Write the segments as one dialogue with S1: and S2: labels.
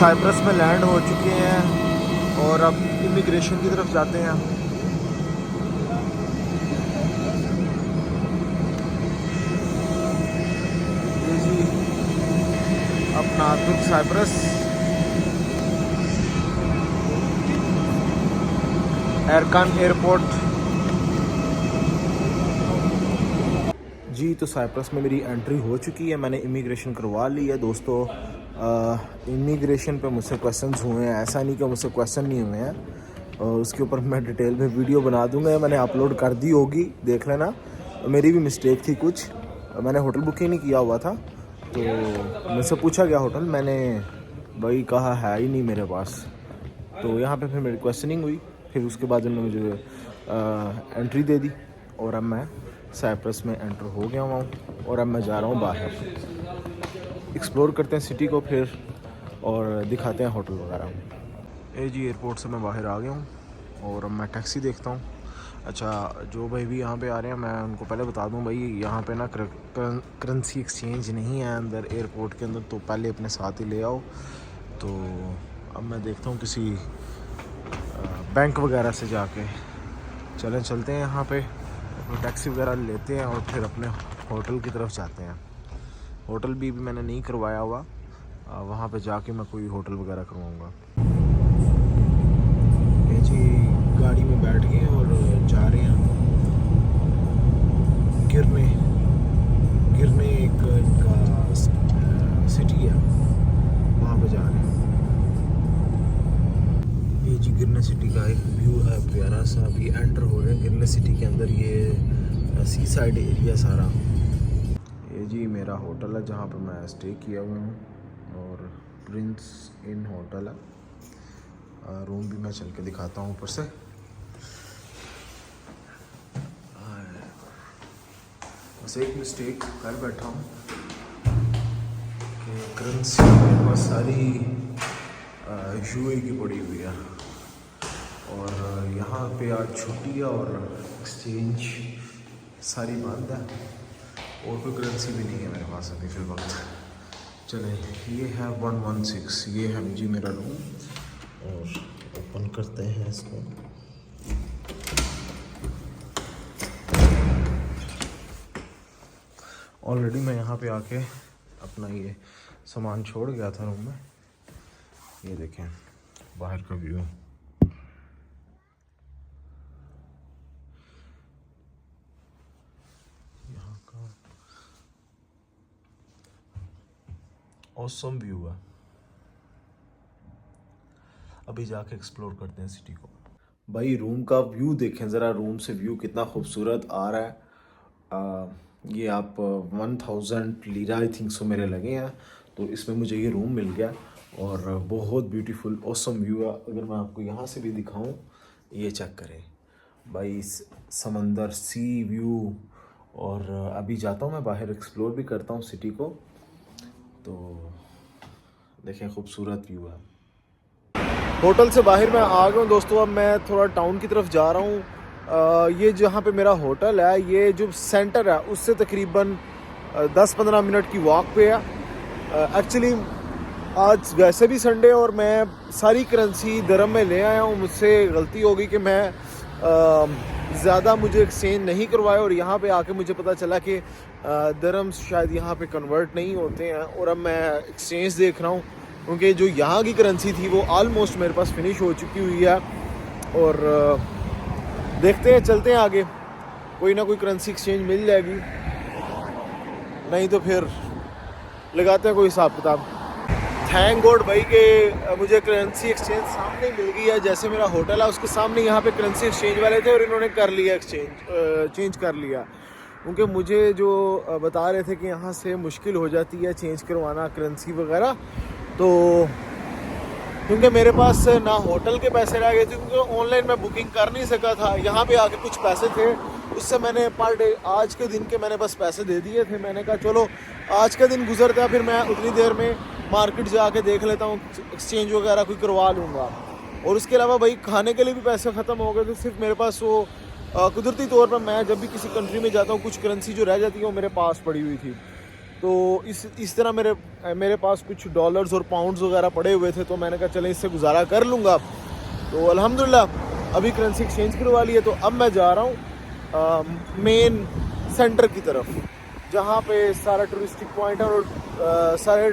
S1: Cyprus में land हो चुके हैं और अब इमिग्रेशन की तरफ जाते हैं। ये जी अपना तुर्क साइप्रस एरकान एयरपोर्ट। जी तो साइप्रस में मेरी एंट्री हो चुकी है, मैंने इमिग्रेशन करवा ली है दोस्तों। इमिग्रेशन पे मुझसे क्वेश्चंस हुए हैं, ऐसा नहीं कि मुझसे क्वेश्चन नहीं हुए हैं। उसके ऊपर मैं डिटेल में वीडियो बना दूंगा, मैंने अपलोड कर दी होगी, देख लेना। मेरी भी मिस्टेक थी कुछ, मैंने होटल बुकिंग नहीं किया हुआ था तो मुझसे पूछा गया होटल, मैंने भाई कहा है ही नहीं मेरे पास। तो यहाँ पे फिर मेरी क्वेश्चनिंग हुई, फिर उसके बाद उन्होंने मुझे एंट्री दे दी और अब मैं साइप्रस में एंटर हो गया हूँ और अब मैं जा रहा हूँ बाहर। एक्सप्लोर करते हैं सिटी को फिर और दिखाते हैं होटल वगैरह। ए जी एयरपोर्ट से मैं बाहर आ गया हूँ और अब मैं टैक्सी देखता हूँ। अच्छा, जो भाई भी यहाँ पे आ रहे हैं मैं उनको पहले बता दूँ भाई, यहाँ पे ना करेंसी एक्सचेंज नहीं है अंदर एयरपोर्ट के अंदर, तो पहले अपने साथ ही ले आओ। तो अब मैं देखता हूँ किसी बैंक वगैरह से जाके चलते हैं यहाँ पे, अपनी टैक्सी वगैरह लेते हैं और फिर अपने होटल की तरफ जाते हैं। होटल भी मैंने नहीं करवाया हुआ, वहाँ पे जाके मैं कोई होटल वगैरह करवाऊँगा। ये जी गाड़ी में बैठ गए और जा रहे हैं गिरने एक इनका सिटी है, वहाँ पे जा रहे हैं। ये जी गिरने सिटी का एक व्यू है प्यारा सा। अभी एंटर हो रहे हैं गिरने सिटी के अंदर, ये सी साइड एरिया सारा। ये जी मेरा होटल है जहाँ पे मैं स्टे किया हुआ हूँ और प्रिंस इन होटल है। रूम भी मैं चल के दिखाता हूँ ऊपर से। बस एक मिस्टेक कर बैठा हूँ कि करेंसी मेरे पास सारी यूए की पड़ी हुई है और यहाँ पे आज छुट्टी है और एक्सचेंज सारी बंद है और कोई करेंसी भी नहीं है मेरे पास अभी फिल वक्त। चले, ये है 116, ये है जी मेरा रूम और ओपन करते हैं इसको। ऑलरेडी मैं यहाँ पे आके अपना ये सामान छोड़ गया था रूम में। ये देखें बाहर का व्यू, यहाँ का ऑसम व्यू है। अभी जाके एक्सप्लोर करते हैं सिटी को। भाई रूम का व्यू देखें ज़रा, रूम से व्यू कितना खूबसूरत आ रहा है। ये आप 1000 लीरा आई थिंक सो मेरे लगे हैं, तो इसमें मुझे ये रूम मिल गया और बहुत ब्यूटीफुल ऑसम व्यू है। अगर मैं आपको यहाँ से भी दिखाऊं, ये चेक करें भाई, समंदर, सी व्यू। और अभी जाता हूँ मैं बाहर, एक्सप्लोर भी करता हूँ सिटी को। तो देखें खूबसूरत व्यू है। होटल से बाहर मैं आ गया हूँ दोस्तों, अब मैं थोड़ा टाउन की तरफ जा रहा हूँ। ये जहाँ पे मेरा होटल है, ये जो सेंटर है उससे तकरीबन 10-15 मिनट की वॉक पे है। एक्चुअली आज वैसे भी संडे और मैं सारी करेंसी दरम में ले आया हूँ। मुझसे गलती हो गई कि मैं ज़्यादा मुझे एक्सचेंज नहीं करवाया और यहाँ पे आके मुझे पता चला कि दरम शायद यहाँ पे कन्वर्ट नहीं होते हैं। और अब मैं एक्सचेंज देख रहा हूँ क्योंकि जो यहाँ की करेंसी थी वो आलमोस्ट मेरे पास फिनिश हो चुकी हुई है। और देखते हैं, चलते हैं आगे, कोई ना कोई करेंसी एक्सचेंज मिल जाएगी, नहीं तो फिर लगाते हैं कोई हिसाब किताब। थैंक गॉड भाई कि मुझे करेंसी एक्सचेंज सामने मिल गई है। जैसे मेरा होटल है उसके सामने यहाँ पे करेंसी एक्सचेंज वाले थे और इन्होंने कर लिया चेंज कर लिया, क्योंकि मुझे जो बता रहे थे कि यहाँ से मुश्किल हो जाती है चेंज करवाना करेंसी वगैरह। तो क्योंकि मेरे पास ना होटल के पैसे रह गए थे, क्योंकि ऑनलाइन मैं बुकिंग कर नहीं सका था। यहाँ पे आके कुछ पैसे थे, उससे मैंने पर डे आज के दिन के मैंने बस पैसे दे दिए थे। मैंने कहा चलो आज का दिन गुजरता है, फिर मैं उतनी देर में मार्केट जाके देख लेता हूँ, एक्सचेंज वगैरह कोई करवा लूँगा। और उसके अलावा भाई खाने के लिए भी पैसे ख़त्म हो गए, तो सिर्फ मेरे पास वो कुदरती तौर पर मैं जब भी किसी कंट्री में जाता हूँ कुछ करेंसी जो रह जाती है वो मेरे पास पड़ी हुई थी। तो इस तरह मेरे पास कुछ डॉलर्स और पाउंड्स वगैरह पड़े हुए थे, तो मैंने कहा चलें इससे गुजारा कर लूँगा। तो अल्हम्दुलिल्लाह अभी करेंसी एक्सचेंज करवा ली है, तो अब मैं जा रहा हूँ मेन सेंटर की तरफ, जहाँ पे सारा टूरिस्टिक पॉइंट है और सारे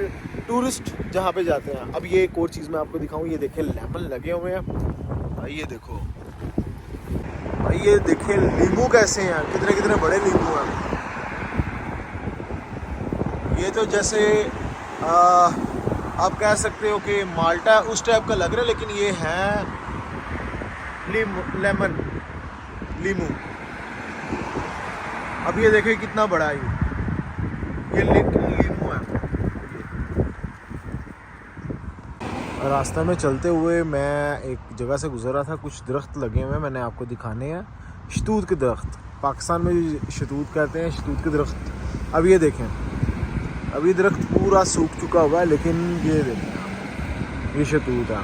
S1: टूरिस्ट जहाँ पे जाते हैं। अब ये एक और चीज़ मैं आपको दिखाऊँ, ये देखें लेमन लगे हुए हैं, ये देखो भाई, ये देखें नींबू कैसे हैं, कितने कितने बड़े नींबू हैं। ये तो जैसे आप कह सकते हो कि माल्टा उस टाइप का लग रहा है, लेकिन ये है लेमन लीमू। अब ये देखिए कितना बड़ा है ये लीमू है। रास्ते में चलते हुए मैं एक जगह से गुजर रहा था, कुछ दरख्त लगे हुए हैं, मैंने आपको दिखाने हैं। शतूत के दरख्त, पाकिस्तान में शतूत कहते हैं, शतूत के दरख्त। अब ये देखें, अभी दरख्त पूरा सूख चुका हुआ है, लेकिन ये देखें ये शतूत है।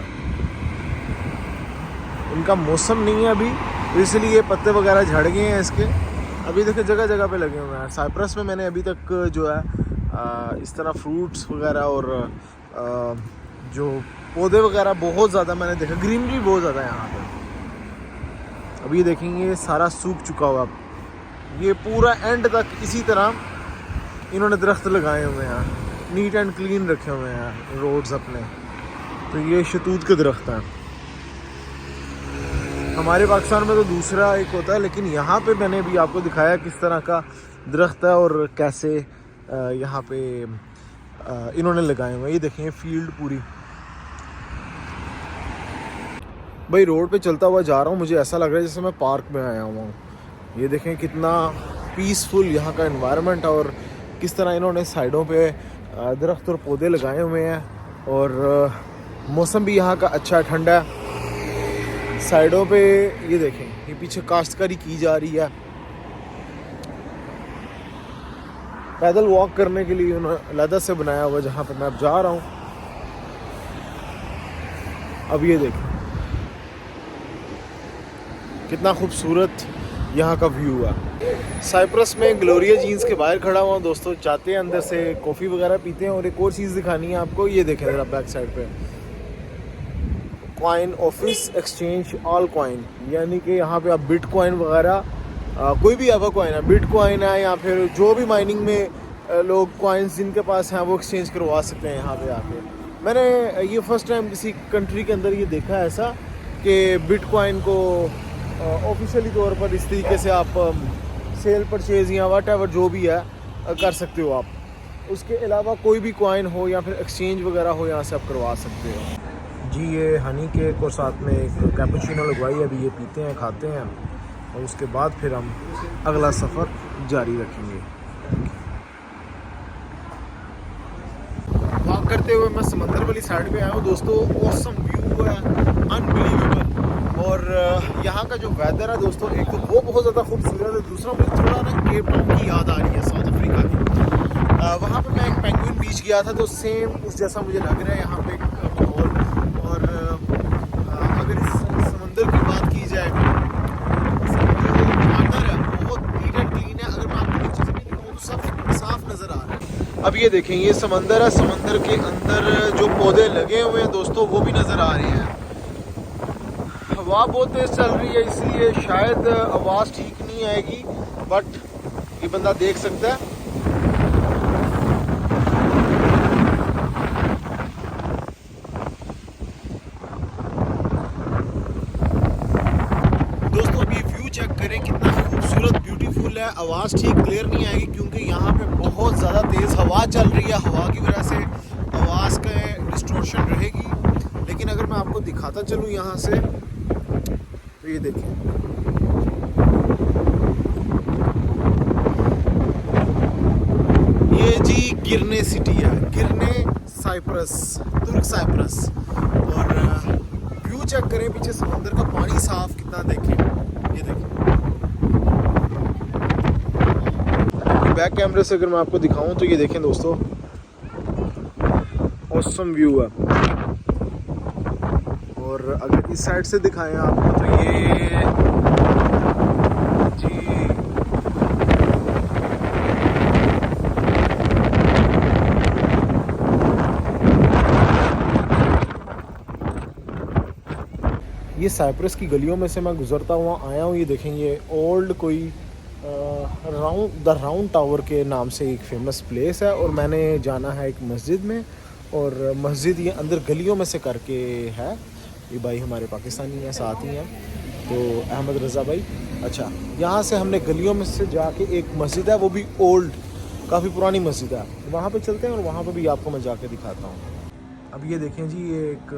S1: इनका मौसम नहीं है अभी, तो इसलिए पत्ते वगैरह झड़ गए हैं इसके। अभी देखिए जगह जगह पे लगे हुए हैं। साइप्रस में मैंने अभी तक जो है इस तरह फ्रूट्स वगैरह और जो पौधे वगैरह बहुत ज़्यादा मैंने देखा, ग्रीनरी बहुत ज़्यादा है यहाँ पे। अभी देखेंगे सारा सूख चुका हुआ, ये पूरा एंड तक इसी तरह इन्होंने दरख्त लगाए हुए हैं, नीट एंड क्लीन रखे हुए हैं रोड्स अपने। तो ये शतूत के दरख्त हैं। हमारे पाकिस्तान में तो दूसरा एक होता है, लेकिन यहाँ पे मैंने भी आपको दिखाया किस तरह का दरख्त है और कैसे यहाँ पे इन्होंने लगाए हुए हैं। ये देखें फील्ड पूरी। भाई रोड पे चलता हुआ जा रहा हूँ, मुझे ऐसा लग रहा है जैसे मैं पार्क में आया हुआ हूँ। ये देखें कितना पीसफुल यहाँ का एनवायरनमेंट है और किस तरह इन्होंने साइडों पे दरख्त और पौधे लगाए हुए हैं। और मौसम भी यहाँ का अच्छा ठंडा है। साइडों पे ये देखें, ये पीछे काश्तकारी की जा रही है। पैदल वॉक करने के लिए उन्होंने अलग से बनाया हुआ, जहाँ पे मैं अब जा रहा हूँ। अब ये देखें कितना खूबसूरत यहाँ का व्यू है। साइप्रस में ग्लोरिया जीन्स के बाहर खड़ा हुआ हूँ दोस्तों, जाते हैं अंदर से कॉफ़ी वगैरह पीते हैं। और एक और चीज़ दिखानी है आपको, ये देखें ज़रा बैक साइड पे coin office exchange all coin, यानी कि यहाँ पे आप बिटकॉइन वगैरह कोई भी आपका कॉइन है, बिटकॉइन है या फिर जो भी माइनिंग में लोग कॉइन्स जिनके पास हैं वो एक्सचेंज करवा सकते हैं यहाँ पे आके। मैंने ये फर्स्ट टाइम किसी कंट्री के अंदर ये देखा है ऐसा कि बिटकॉइन को ऑफिशियली तौर पर इस तरीके से आप सेल परचेज या वट एवर जो भी है कर सकते हो आप। उसके अलावा कोई भी कॉइन हो या फिर एक्सचेंज वगैरह हो, यहाँ से आप करवा सकते हो। जी ये हनी केक और साथ में एक कैपुचिनो लगवाई है, अभी ये पीते हैं खाते हैं और उसके बाद फिर हम अगला सफ़र जारी रखेंगे। वॉक करते हुए मैं समंदर वाली साइड पे आया हूँ दोस्तों। ऑसम व्यू है, अनबिलीवेबल। और यहाँ का जो वेदर है दोस्तों, एक तो वो बहुत ज़्यादा खूबसूरत है, दूसरा मुझे थोड़ा ना केप टाउन की याद आ रही है, साउथ अफ्रीका की। वहाँ पे मैं एक पेंगुइन बीच गया था, तो सेम उस जैसा मुझे लग रहा है यहाँ पे माहौल। और अगर इस समंदर की बात की जाए, वाटर है बहुत नीट एंड क्लीन है। अगर मैं आपको नीचे से भी दिखाऊँ तो सब साफ नज़र आ रहा है। अब ये देखें, ये समंदर है, समंदर के अंदर जो पौधे लगे हुए हैं दोस्तों वो भी नज़र आ रहे हैं। हवा बहुत तेज़ चल रही है, इसलिए शायद आवाज़ ठीक नहीं आएगी, बट ये बंदा देख सकता है। दोस्तों अभी व्यू चेक करें कितना खूबसूरत ब्यूटीफुल है। आवाज़ ठीक क्लियर नहीं आएगी क्योंकि यहाँ पे बहुत ज़्यादा तेज़ हवा चल रही है। हवा की वजह से आवाज़ का डिस्टॉर्शन रहेगी, लेकिन अगर मैं आपको दिखाता चलूँ यहाँ से, तो ये देखिए ये जी गिरने सिटी है, गिरने साइप्रस, तुर्क साइप्रस। और व्यू चेक करें पीछे समंदर का पानी साफ कितना, देखें ये देखें। बैक कैमरे से अगर मैं आपको दिखाऊं तो ये देखें दोस्तों, ऑसम व्यू है। और अगर इस साइड से दिखाएं आपको तो ये जी ये साइप्रस की गलियों में से मैं गुज़रता हुआ आया हूँ। ये देखें, ये ओल्ड कोई राउंड टावर के नाम से एक फ़ेमस प्लेस है, और मैंने जाना है एक मस्जिद में, और मस्जिद ये अंदर गलियों में से करके है। ये भाई हमारे पाकिस्तानी हैं, साथ ही हैं, तो अहमद रज़ा भाई। अच्छा, यहाँ से हमने गलियों में से जाके एक मस्जिद है, वो भी ओल्ड, काफ़ी पुरानी मस्जिद है, वहाँ पे चलते हैं और वहाँ पे भी आपको मैं जाके दिखाता हूँ। अब ये देखें जी, ये एक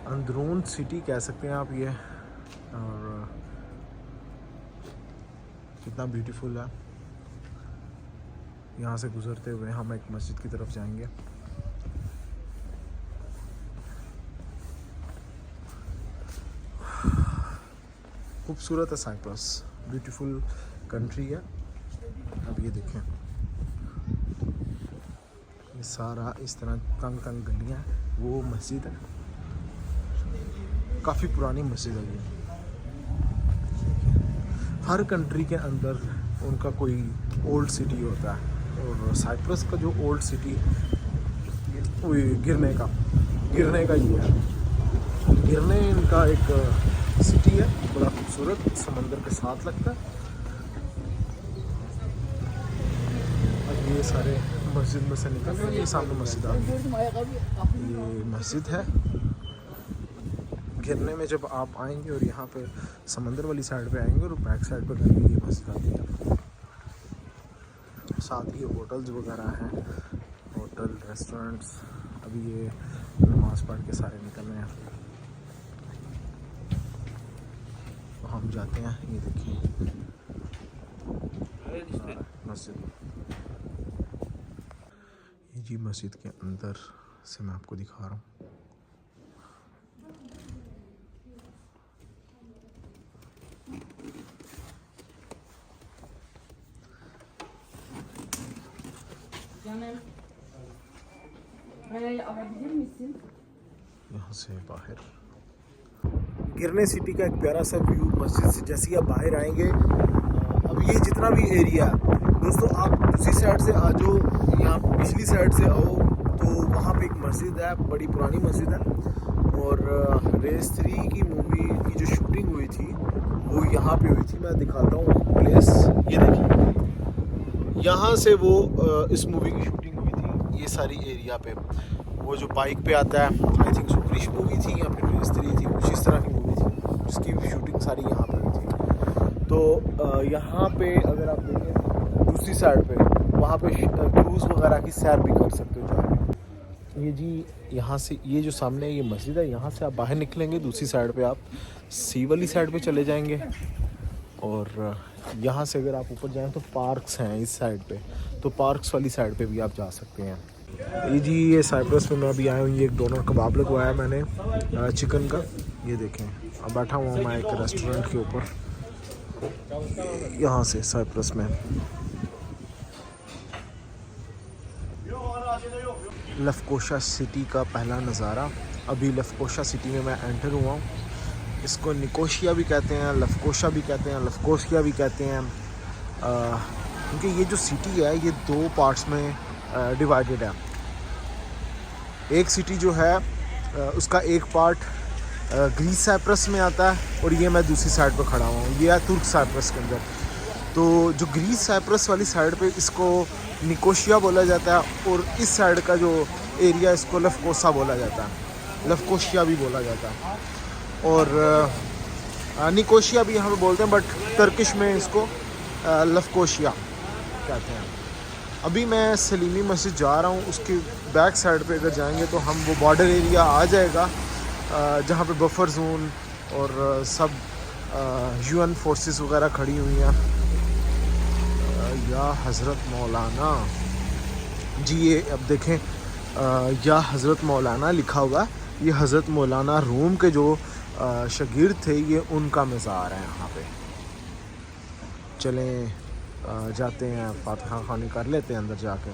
S1: अंदरून सिटी कह सकते हैं आप ये, और कितना ब्यूटीफुल है। यहाँ से गुज़रते हुए हम एक मस्जिद की तरफ जाएंगे। खूबसूरत है साइप्रस, ब्यूटीफुल कंट्री है। अब ये देखें, ये सारा इस तरह तंग तंग गलियाँ, वो मस्जिद है, काफ़ी पुरानी मस्जिद है ये। हर कंट्री के अंदर उनका कोई ओल्ड सिटी होता है, और साइप्रस का जो ओल्ड सिटी गिरने का ये है। गिरने इनका एक सिटी है, बड़ा खूबसूरत, समंदर के साथ लगता है। अब ये सारे मस्जिद में से निकल रहे हैं, ये सामने मस्जिद आ गई, ये मस्जिद है। गिरने में जब आप आएंगे और यहाँ पे समंदर वाली साइड पे आएंगे और बैक साइड पे करके ये मस्जिद आती है। साथ ही होटल्स वगैरह हैं, होटल, रेस्टोरेंट्स। अभी ये नमाज पढ़ के सारे निकल रहे हैं, तो हम जाते हैं। ये देखिए मस्जिद, ये जी मस्जिद के अंदर से मैं आपको दिखा रहा हूँ। यहाँ से बाहर गिरने सिटी का एक प्यारा सा व्यू मस्जिद से जैसे ही आप बाहर आएंगे। अब ये जितना भी एरिया दोस्तों, आप दूसरी साइड से आ जाओ, यहाँ पिछली साइड से आओ तो वहाँ पे एक मस्जिद है, बड़ी पुरानी मस्जिद है, और रेस 3 की मूवी की जो शूटिंग हुई थी वो यहाँ पे हुई थी। मैं दिखाता हूँ प्लेस, ये देखिए, यहाँ से वो इस मूवी की शूटिंग हुई थी। ये सारी एरिया पे वो जो बाइक पे आता है, I think so Krrish movie थी या फिर रेस 3 थी, कुछ इस तरह की मूवी थी, जिसकी शूटिंग सारी यहाँ पे हुई थी। तो यहाँ पे अगर आप देखें दूसरी साइड पे, वहाँ पे क्रूज़ वगैरह की सैर भी कर सकते हो जाके। ये जी यहाँ से, ये जो सामने ये मस्जिद है, यहाँ से आप बाहर निकलेंगे, दूसरी साइड पे आप सी वाली साइड पे चले जाएंगे, और यहाँ से अगर आप ऊपर जाएं तो पार्क्स हैं इस साइड पे, तो पार्क्स वाली साइड पे भी आप जा सकते हैं। ये जी, ये साइप्रस में मैं अभी आया हूँ, ये एक डोनर कबाब लगवाया मैंने चिकन का। ये देखें, अब बैठा हुआ हूँ मैं एक रेस्टोरेंट के ऊपर, यहाँ से साइप्रस में। लफकोशा सिटी का पहला नज़ारा। अभी लफकोशा सिटी में मैं एंटर हुआ हूँ। इसको निकोशिया भी कहते हैं, लफकोशा भी कहते हैं, लफकोशिया भी कहते हैं, क्योंकि ये जो सिटी है ये 2 पार्ट्स में डिवाइडेड है। एक सिटी जो है उसका एक पार्ट ग्रीस साइप्रस में आता है, और ये मैं दूसरी साइड पर खड़ा हुआ हूँ, ये है तुर्क साइप्रस के अंदर। तो जो ग्रीस साइप्रस वाली साइड पे इसको निकोशिया बोला जाता है, और इस साइड का जो एरिया इसको लफकोसा बोला जाता है, लफकोशिया भी बोला जाता है, और निकोशिया भी यहाँ पे बोलते हैं, बट टर्किश में इसको लफकोशिया कहते हैं। अभी मैं सलीमी मस्जिद जा रहा हूँ, उसके बैक साइड पे अगर जाएंगे तो हम वो बॉर्डर एरिया आ जाएगा, जहाँ पे बफर जोन और सब यूएन फोर्सेस वगैरह खड़ी हुई हैं। या हज़रत मौलाना जी, ये अब देखें, या हज़रत मौलाना लिखा हुआ, ये हज़रत मौलाना रूम के जो शागिर्द थे, ये उनका मज़ार है यहाँ पे। चलें जाते हैं, फातिहा खानी कर लेते हैं अंदर जाके।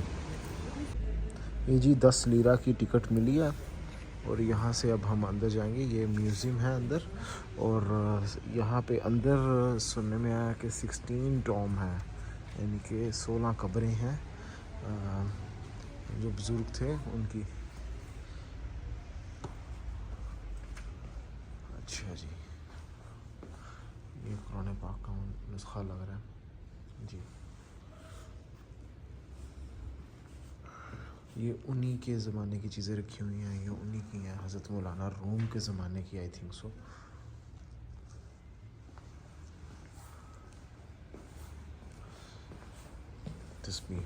S1: ये जी 10 लीरा की टिकट मिली है, और यहाँ से अब हम अंदर जाएंगे। ये म्यूज़ियम है अंदर, और यहाँ पे अंदर सुनने में आया कि 16 टॉम है, यानी कि 16 कब्रें हैं जो बुज़ुर्ग थे उनकी। अच्छा जी। नुस्खा लग रहा है जी। ये उन्हीं के ज़माने की चीज़ें रखी हुई हैं, ये उन्हीं की हैं, हज़रत मौलाना रूम के ज़माने की, आई थिंक सो। तस्बीह,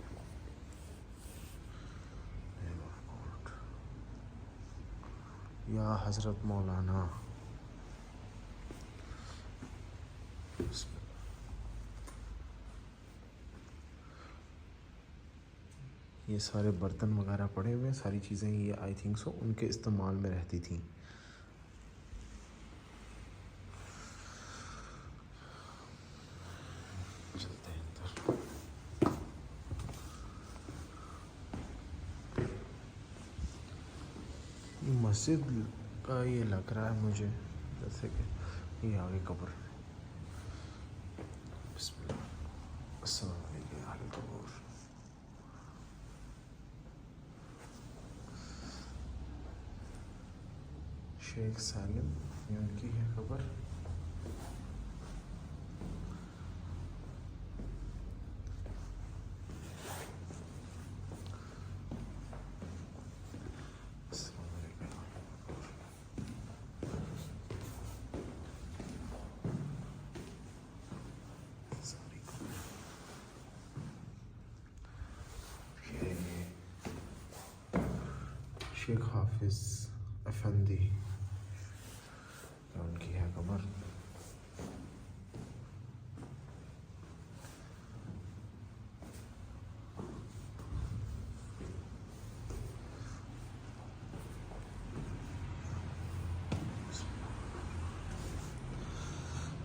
S1: या हज़रत मौलाना। ये सारे बर्तन वगैरह पड़े हुए हैं, सारी चीज़ें ये आई थिंक सो उनके इस्तेमाल में रहती थी। चलते हैं अंदर। मस्जिद का ये लग रहा है मुझे जैसे कि ये आगे कब्र। बिस्मिल्लाह, अस्सलाम वालेकुम अहल कब्र। शेख सालिम, ये उनकी है खबर। शेख हाफिज अफंदी, उनकी है कब्र।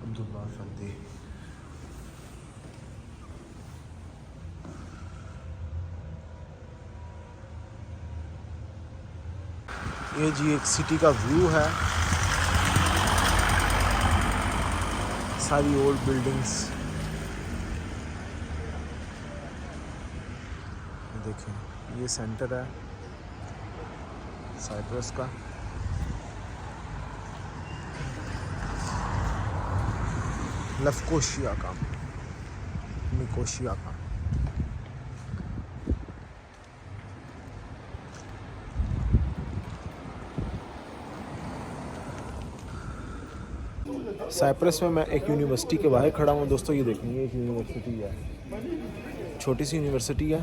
S1: अब्दुल्ला अफंदी, ये जी एक सिटी का व्यू है, सारी ओल्ड बिल्डिंग्स देखें। ये सेंटर है साइप्रस का। लफकोशिया का, निकोशिया का। साइप्रस में मैं एक यूनिवर्सिटी के बाहर खड़ा हूँ दोस्तों। ये देखिए, एक यूनिवर्सिटी है, छोटी सी यूनिवर्सिटी है।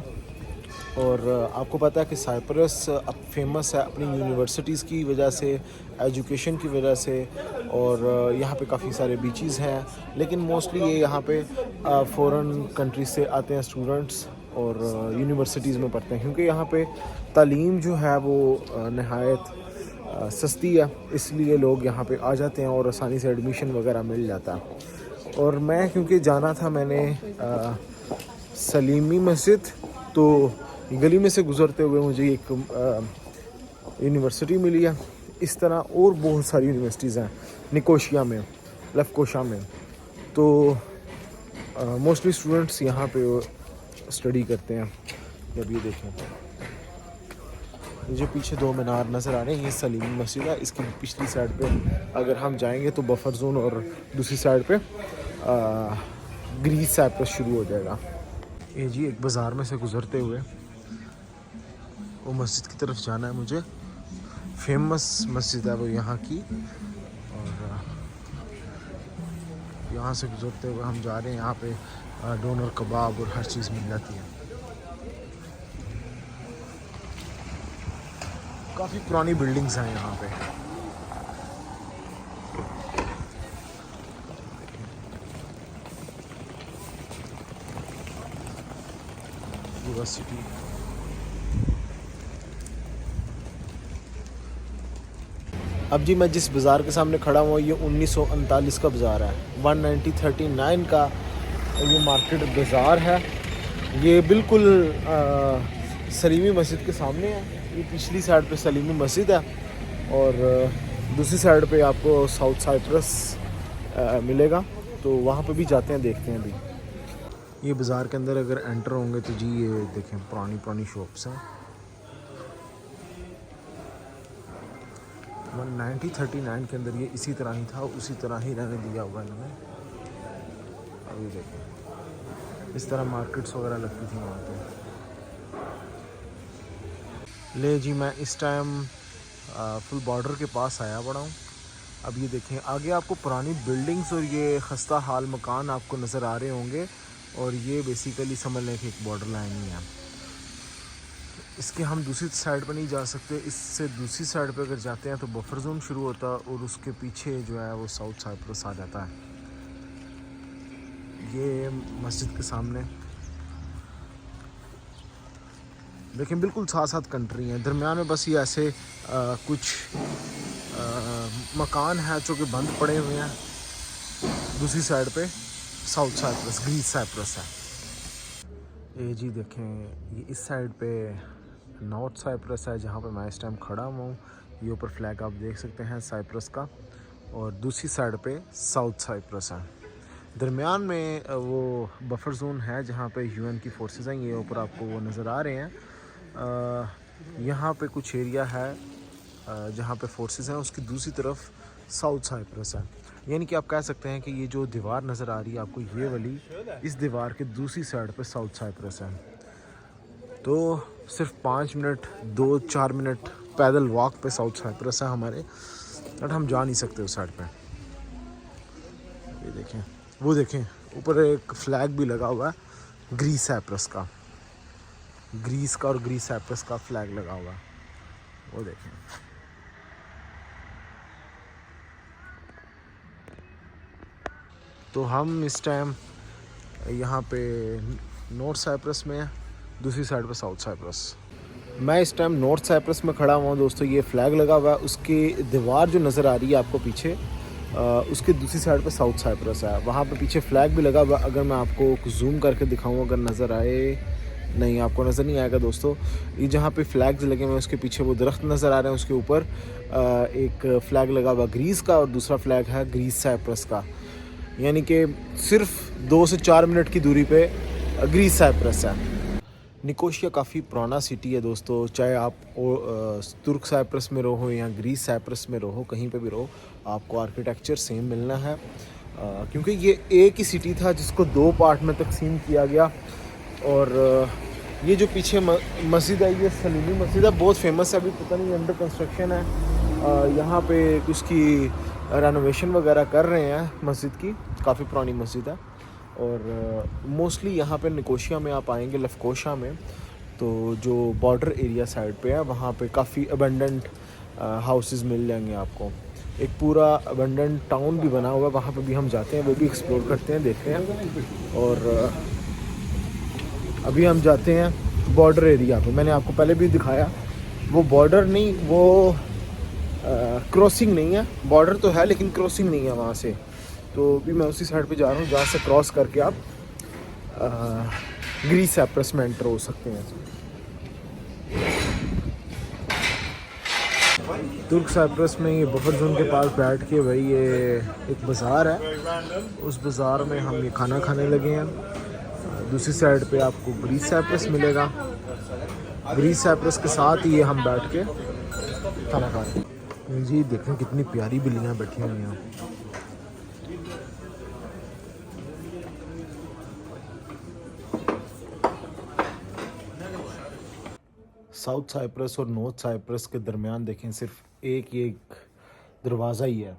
S1: और आपको पता है कि साइप्रस अब फेमस है अपनी यूनिवर्सिटीज़ की वजह से, एजुकेशन की वजह से। और यहाँ पे काफ़ी सारे बीचेस हैं, लेकिन मोस्टली ये यहाँ पे फ़ॉरेन कंट्रीज से आते हैं स्टूडेंट्स और यूनिवर्सिटीज़ में पढ़ते हैं, क्योंकि यहाँ पे तालीम जो है वो नहायत सस्ती है, इसलिए लोग यहाँ पे आ जाते हैं और आसानी से एडमिशन वगैरह मिल जाता है। और मैं क्योंकि जाना था मैंने सलीमी मस्जिद, तो गली में से गुज़रते हुए मुझे एक यूनिवर्सिटी मिली है। इस तरह और बहुत सारी यूनिवर्सिटीज़ हैं निकोशिया में, लफकोशा में। तो मोस्टली स्टूडेंट्स यहाँ पे स्टडी करते हैं। जब ये देखें, मुझे पीछे दो मीनार नज़र आ रहे हैं, ये सलीमी मस्जिद है। इसकी पिछली साइड पे अगर हम जाएंगे तो बफर जोन, और दूसरी साइड पे ग्रीस साइप्रस शुरू हो जाएगा। ये जी एक बाज़ार में से गुज़रते हुए वो मस्जिद की तरफ जाना है मुझे। फेमस मस्जिद है वो यहाँ की, और यहाँ से गुज़रते हुए हम जा रहे हैं। यहाँ पे डोनर कबाब और हर चीज़ मिल जाती है। काफ़ी पुरानी बिल्डिंग्स हैं यहाँ पे। यूनिवर्सिटी, अब जी मैं जिस बाज़ार के सामने खड़ा हुआ, ये 1939 का बाज़ार है। 1939 का ये मार्केट बाज़ार है। ये बिल्कुल सलीमी मस्जिद के सामने है। ये पिछली साइड पे सलीमी मस्जिद है, और दूसरी साइड पे आपको साउथ साइप्रस मिलेगा। तो वहाँ पे भी जाते हैं, देखते हैं अभी। ये बाज़ार के अंदर अगर एंटर होंगे तो जी ये देखें पुरानी पुरानी शॉप्स हैं। 1939 के अंदर ये इसी तरह ही था, उसी तरह ही रहने दिया हुआ इन्होंने। अभी देखें इस तरह मार्केट्स वगैरह लगती थी वहाँ पे। ले जी मैं इस टाइम फुल बॉर्डर के पास आया पड़ा हूँ। अब ये देखें आगे आपको पुरानी बिल्डिंग्स और ये खस्ता हाल मकान आपको नज़र आ रहे होंगे, और ये बेसिकली समझ लें कि एक बॉर्डर लाइन ही है। इसके हम दूसरी साइड पर नहीं जा सकते, इससे दूसरी साइड पर अगर जाते हैं तो बफर जोन शुरू होता है और उसके पीछे जो है वो साउथ साइप्रस आ जाता है। ये मस्जिद के सामने देखें बिल्कुल साथ साथ कंट्री हैं, दरमियान में बस ये ऐसे कुछ मकान है जो कि बंद पड़े हुए हैं। दूसरी साइड पे साउथ साइप्रस ग्रीस साइप्रस है। ये जी देखें ये इस साइड पे नॉर्थ साइप्रस है जहाँ पे मैं इस टाइम खड़ा हुआ हूँ। ये ऊपर फ्लैग आप देख सकते हैं साइप्रस का, और दूसरी साइड पे साउथ साइप्रस है। दरमियान में वो बफर जोन है जहाँ पे यूएन की फोर्सेस हैं, ये ऊपर आपको वो नज़र आ रहे हैं। यहाँ पे कुछ एरिया है जहाँ पे फोर्सेस हैं, उसकी दूसरी तरफ साउथ साइप्रस है। यानी कि आप कह सकते हैं कि ये जो दीवार नज़र आ रही है आपको ये वाली, इस दीवार के दूसरी साइड पे साउथ साइप्रस है। तो सिर्फ 5 मिनट 2-4 मिनट पैदल वॉक पे साउथ साइप्रस है हमारे, बट हम जा नहीं सकते उस साइड पे। ये देखें वो देखें ऊपर एक फ्लैग भी लगा हुआ है ग्रीस साइप्रस का, ग्रीस का और ग्रीस साइप्रस का फ्लैग लगा हुआ है, वो देखें। तो हम इस टाइम यहाँ पे नॉर्थ साइप्रस में है, दूसरी साइड पे साउथ साइप्रस। मैं इस टाइम नॉर्थ साइप्रस में खड़ा हुआ हूँ दोस्तों। ये फ्लैग लगा हुआ है, उसकी दीवार जो नज़र आ रही है आपको पीछे, उसके दूसरी साइड पे साउथ साइप्रस है। वहाँ पे पीछे फ्लैग भी लगा हुआ है। अगर मैं आपको जूम करके दिखाऊँ अगर नज़र आए, नहीं आपको नज़र नहीं आएगा दोस्तों। ये जहाँ पे फ्लैग्स लगे हुए हैं उसके पीछे वो दरख्त नज़र आ रहे हैं, उसके ऊपर एक फ़्लैग लगा हुआ ग्रीस का और दूसरा फ्लैग है ग्रीस साइप्रस का। यानी कि सिर्फ 2 से 4 मिनट की दूरी पे ग्रीस साइप्रस है। निकोशिया काफ़ी पुराना सिटी है दोस्तों, चाहे आप तुर्क साइप्रस में रहो या ग्रीस साइप्रस में रहो, कहीं पे भी रहो आपको आर्किटेक्चर सेम मिलना है। क्योंकि ये एक ही सिटी था जिसको 2 पार्ट में तकसीम किया गया। और ये जो पीछे मस्जिद है ये सलीमी मस्जिद है, बहुत फेमस है, अभी पता नहीं अंडर कंस्ट्रक्शन है। यहाँ पे उसकी रेनोवेशन वगैरह कर रहे हैं मस्जिद की, काफ़ी पुरानी मस्जिद है। और मोस्टली यहाँ पे निकोशिया में आप आएंगे लफकोशा में, तो जो बॉर्डर एरिया साइड पे है वहाँ पे काफ़ी अबंडेंट हाउसेस मिल जाएंगे आपको। एक पूरा अबंडेंट टाउन भी बना हुआ है, वहाँ पे भी हम जाते हैं, वो भी एक्सप्लोर करते हैं, देखते हैं। और अभी हम जाते हैं बॉर्डर एरिया पे। मैंने आपको पहले भी दिखाया, वो बॉर्डर नहीं, वो क्रॉसिंग नहीं है, बॉर्डर तो है लेकिन क्रॉसिंग नहीं है वहाँ से। तो भी मैं उसी साइड पे जा रहा हूँ जहाँ से क्रॉस करके आप ग्रीस साइप्रस में एंटर हो सकते हैं। तुर्क साइप्रस में ये बफर जोन के पास बैठ के भाई ये एक बाज़ार है, उस बाज़ार में हम ये खाना खाने लगे हैं। दूसरी साइड पे आपको ग्रीस साइप्रस मिलेगा, ग्रीस साइप्रस के साथ ही ये हम बैठ के खाना खा रहे हैं। जी देखें कितनी प्यारी बिल्लियाँ बैठी हुई हैं। साउथ साइप्रस और नॉर्थ साइप्रस के दरमियान देखें सिर्फ एक दरवाज़ा ही है।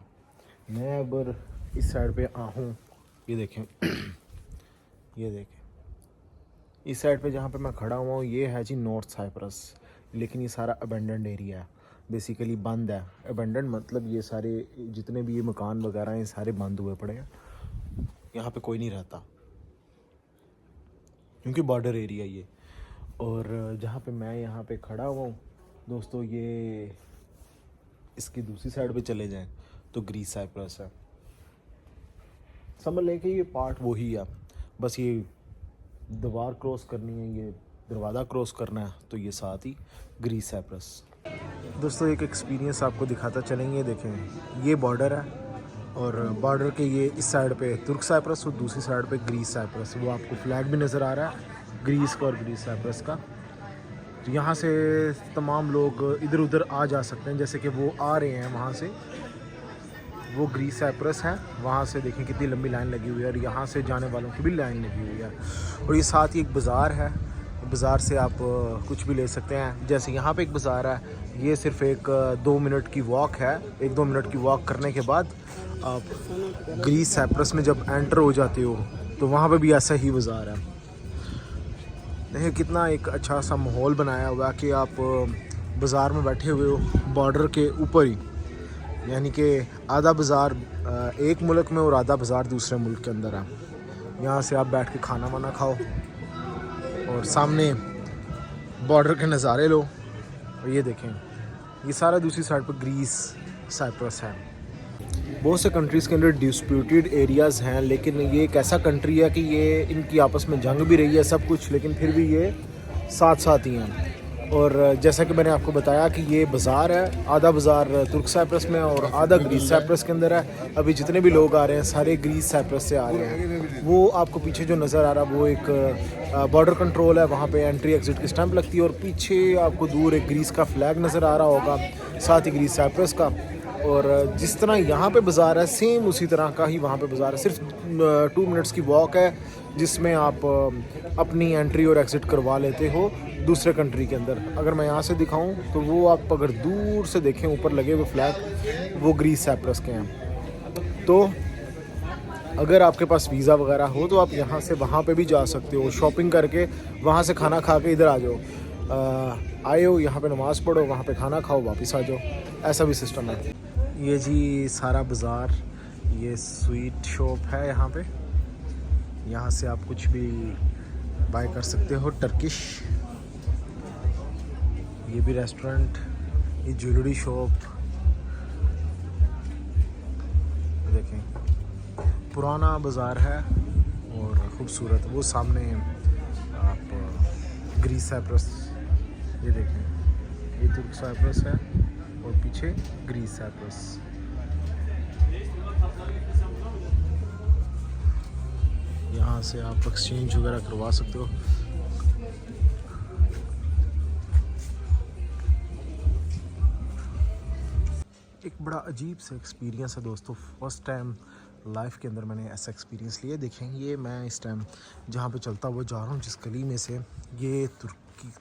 S1: मैं अगर इस साइड पे आहूँ, ये देखें ये देखें इस साइड पे जहाँ पे मैं खड़ा हुआ हूँ ये है जी नॉर्थ साइप्रस, लेकिन ये सारा अबेंडेंट एरिया है, बेसिकली बंद है। अबेंडेंट मतलब ये सारे जितने भी ये मकान वगैरह हैं ये सारे बंद हुए पड़े हैं, यहाँ पे कोई नहीं रहता क्योंकि बॉर्डर एरिया ये। और जहाँ पे मैं यहाँ पे खड़ा हुआ हूँ दोस्तों, ये इसकी दूसरी साइड पे चले जाएं तो ग्रीस साइप्रस है। समझ लें कि ये पार्ट वही है, बस ये दीवार क्रॉस करनी है, ये दरवाज़ा क्रॉस करना है, तो ये साथ ही ग्रीस साइप्रस। दोस्तों एक एक्सपीरियंस आपको दिखाता चलेंगे। देखें ये बॉर्डर है और बॉर्डर के ये इस साइड पे तुर्क साइप्रस और दूसरी साइड पे ग्रीस साइप्रस। वो आपको फ्लैग भी नज़र आ रहा है ग्रीस का और ग्रीस साइप्रस का। तो यहाँ से तमाम लोग इधर उधर आ जा सकते हैं, जैसे कि वो आ रहे हैं वहाँ से। वो ग्रीस साइप्रस है, वहाँ से देखें कितनी लंबी लाइन लगी हुई है और यहाँ से जाने वालों की भी लाइन लगी हुई है। और ये साथ ही एक बाज़ार है, बाज़ार से आप कुछ भी ले सकते हैं। जैसे यहाँ पे एक बाज़ार है, ये सिर्फ एक 2 मिनट की वॉक है। 1-2 मिनट की वॉक करने के बाद आप ग्रीस साइप्रस में जब एंटर हो जाते हो तो वहाँ पे भी ऐसा ही बाज़ार है। देखिए कितना एक अच्छा सा माहौल बनाया हुआ है कि आप बाज़ार में बैठे हुए हो बॉर्डर के ऊपर ही, यानी कि आधा बाज़ार एक मुल्क में और आधा बाज़ार दूसरे मुल्क के अंदर है। यहाँ से आप बैठ के खाना वाना खाओ और सामने बॉर्डर के नज़ारे लो। और ये देखें, ये सारा दूसरी साइड पर ग्रीस साइप्रस है। बहुत से कंट्रीज़ के अंदर डिस्प्यूटेड एरियाज़ हैं, लेकिन ये एक ऐसा कंट्री है कि ये इनकी आपस में जंग भी रही है सब कुछ, लेकिन फिर भी ये साथ साथ ही हैं। और जैसा कि मैंने आपको बताया कि ये बाज़ार है, आधा बाज़ार तुर्क साइप्रस में और आधा ग्रीस साइप्रस के अंदर है। अभी जितने भी लोग आ रहे हैं सारे ग्रीस साइप्रस से आ रहे हैं। वो आपको पीछे जो नज़र आ रहा है वो एक बॉर्डर कंट्रोल है, वहाँ पे एंट्री एग्ज़िट की स्टैंप लगती है और पीछे आपको दूर एक ग्रीस का फ्लैग नज़र आ रहा होगा, साथ ही ग्रीस साइप्रस का। और जिस तरह यहाँ पे बाज़ार है सेम उसी तरह का ही वहाँ पे बाज़ार है। सिर्फ 2 मिनट्स की वॉक है जिसमें आप अपनी एंट्री और एग्ज़िट करवा लेते हो दूसरे कंट्री के अंदर। अगर मैं यहाँ से दिखाऊं तो वो आप अगर दूर से देखें ऊपर लगे हुए फ्लैग वो ग्रीस साइप्रस के हैं। तो अगर आपके पास वीज़ा वगैरह हो तो आप यहाँ से वहाँ पे भी जा सकते हो, शॉपिंग करके वहाँ से खाना खा के इधर आ जाओ, आए हो यहाँ पे नमाज़ पढ़ो, वहाँ पे खाना खाओ, वापस आ जाओ, ऐसा भी सिस्टम है। ये जी सारा बाज़ार, ये स्वीट शॉप है यहाँ पे, यहाँ से आप कुछ भी बाय कर सकते हो टर्किश। ये भी रेस्टोरेंट, ये ज्वेलरी शॉप देखें, पुराना बाज़ार है और ख़ूबसूरत। वो सामने आप ग्रीस साइप्रस, ये देखें, ये तुर्क साइप्रस है और पीछे ग्रीस साइप्रस। यहाँ से आप एक्सचेंज वगैरह करवा सकते हो। एक बड़ा अजीब सा एक्सपीरियंस है दोस्तों, फर्स्ट टाइम लाइफ के अंदर मैंने ऐसा एक्सपीरियंस लिया। देखें, ये मैं इस टाइम जहाँ पे चलता हुआ जा रहा हूँ जिस गली में से, ये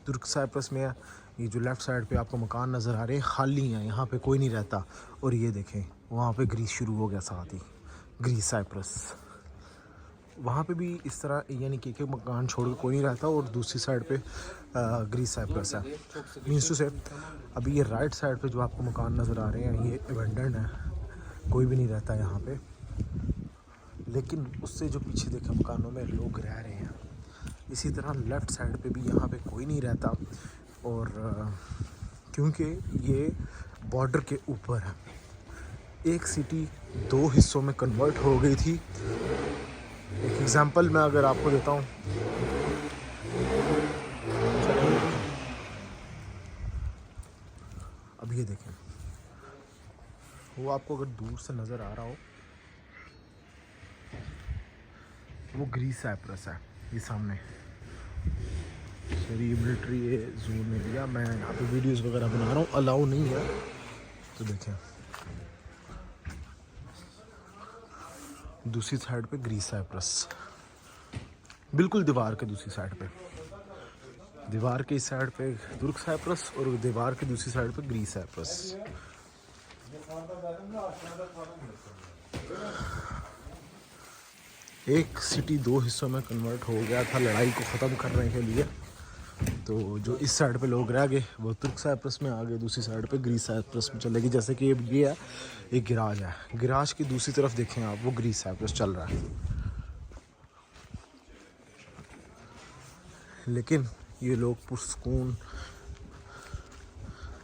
S1: तुर्क साइप्रस में है। ये जो लेफ़्ट साइड पे आपको मकान नज़र आ रहे हैं खाली हैं, यहाँ पे कोई नहीं रहता। और ये देखें वहाँ पे ग्रीस शुरू हो गया, साथ ही ग्रीस साइप्रस। वहाँ पे भी इस तरह, यानी कि एक मकान छोड़ के कोई नहीं रहता और दूसरी साइड पे ग्रीस साइप्रस है। मीन्स टू से अभी ये राइट साइड पे जो आपको मकान नज़र आ रहे हैं ये अबैंडन्ड है, कोई भी नहीं रहता यहाँ पे। लेकिन उससे जो पीछे देखे मकानों में लोग रह रहे हैं। इसी तरह लेफ़्ट साइड पे भी यहाँ पे कोई नहीं रहता और क्योंकि ये बॉर्डर के ऊपर है। एक सिटी 2 हिस्सों में कन्वर्ट हो गई थी। एक एग्ज़ाम्पल मैं अगर आपको देता हूँ, अब ये देखें, वो आपको अगर दूर से नज़र आ रहा हो वो ग्रीस साइप्रस है। ये सामने सॉरी मिलिट्री जोन में लिया मैं, यहाँ पे वीडियोस वगैरह बना रहा हूँ, अलाउ नहीं है। तो देखें दूसरी साइड पे ग्रीस साइप्रस, बिल्कुल दीवार के दूसरी साइड पे, दीवार के इस साइड पे तुर्क साइप्रस और दीवार के दूसरी साइड पे ग्रीस साइप्रस। एक सिटी 2 हिस्सों में कन्वर्ट हो गया था लड़ाई को ख़त्म करने के लिए। तो जो इस साइड पे लोग रह गए वो तुर्क साइप्रस में आ गए, दूसरी साइड पे ग्रीस साइप्रस में चले गए। जैसे कि ये है एक गिराज है, गिराज की दूसरी तरफ देखें आप, वो ग्रीस साइप्रस चल रहा है। लेकिन ये लोग पुरसुकून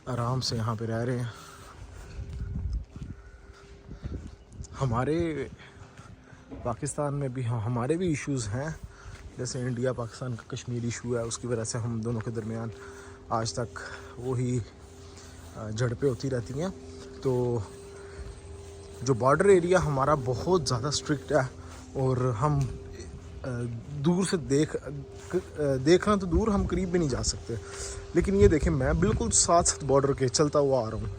S1: आराम से यहाँ पे रह रहे हैं। हमारे पाकिस्तान में भी हमारे भी इश्यूज़ हैं, जैसे इंडिया पाकिस्तान का कश्मीर इशू है, उसकी वजह से हम दोनों के दरमियान आज तक वही झड़पें होती रहती हैं। तो जो बॉर्डर एरिया हमारा बहुत ज़्यादा स्ट्रिक्ट है और हम दूर से देखना तो दूर, हम करीब भी नहीं जा सकते। लेकिन ये देखें, मैं बिल्कुल साथ साथ बॉर्डर के चलता हुआ आ रहा हूँ।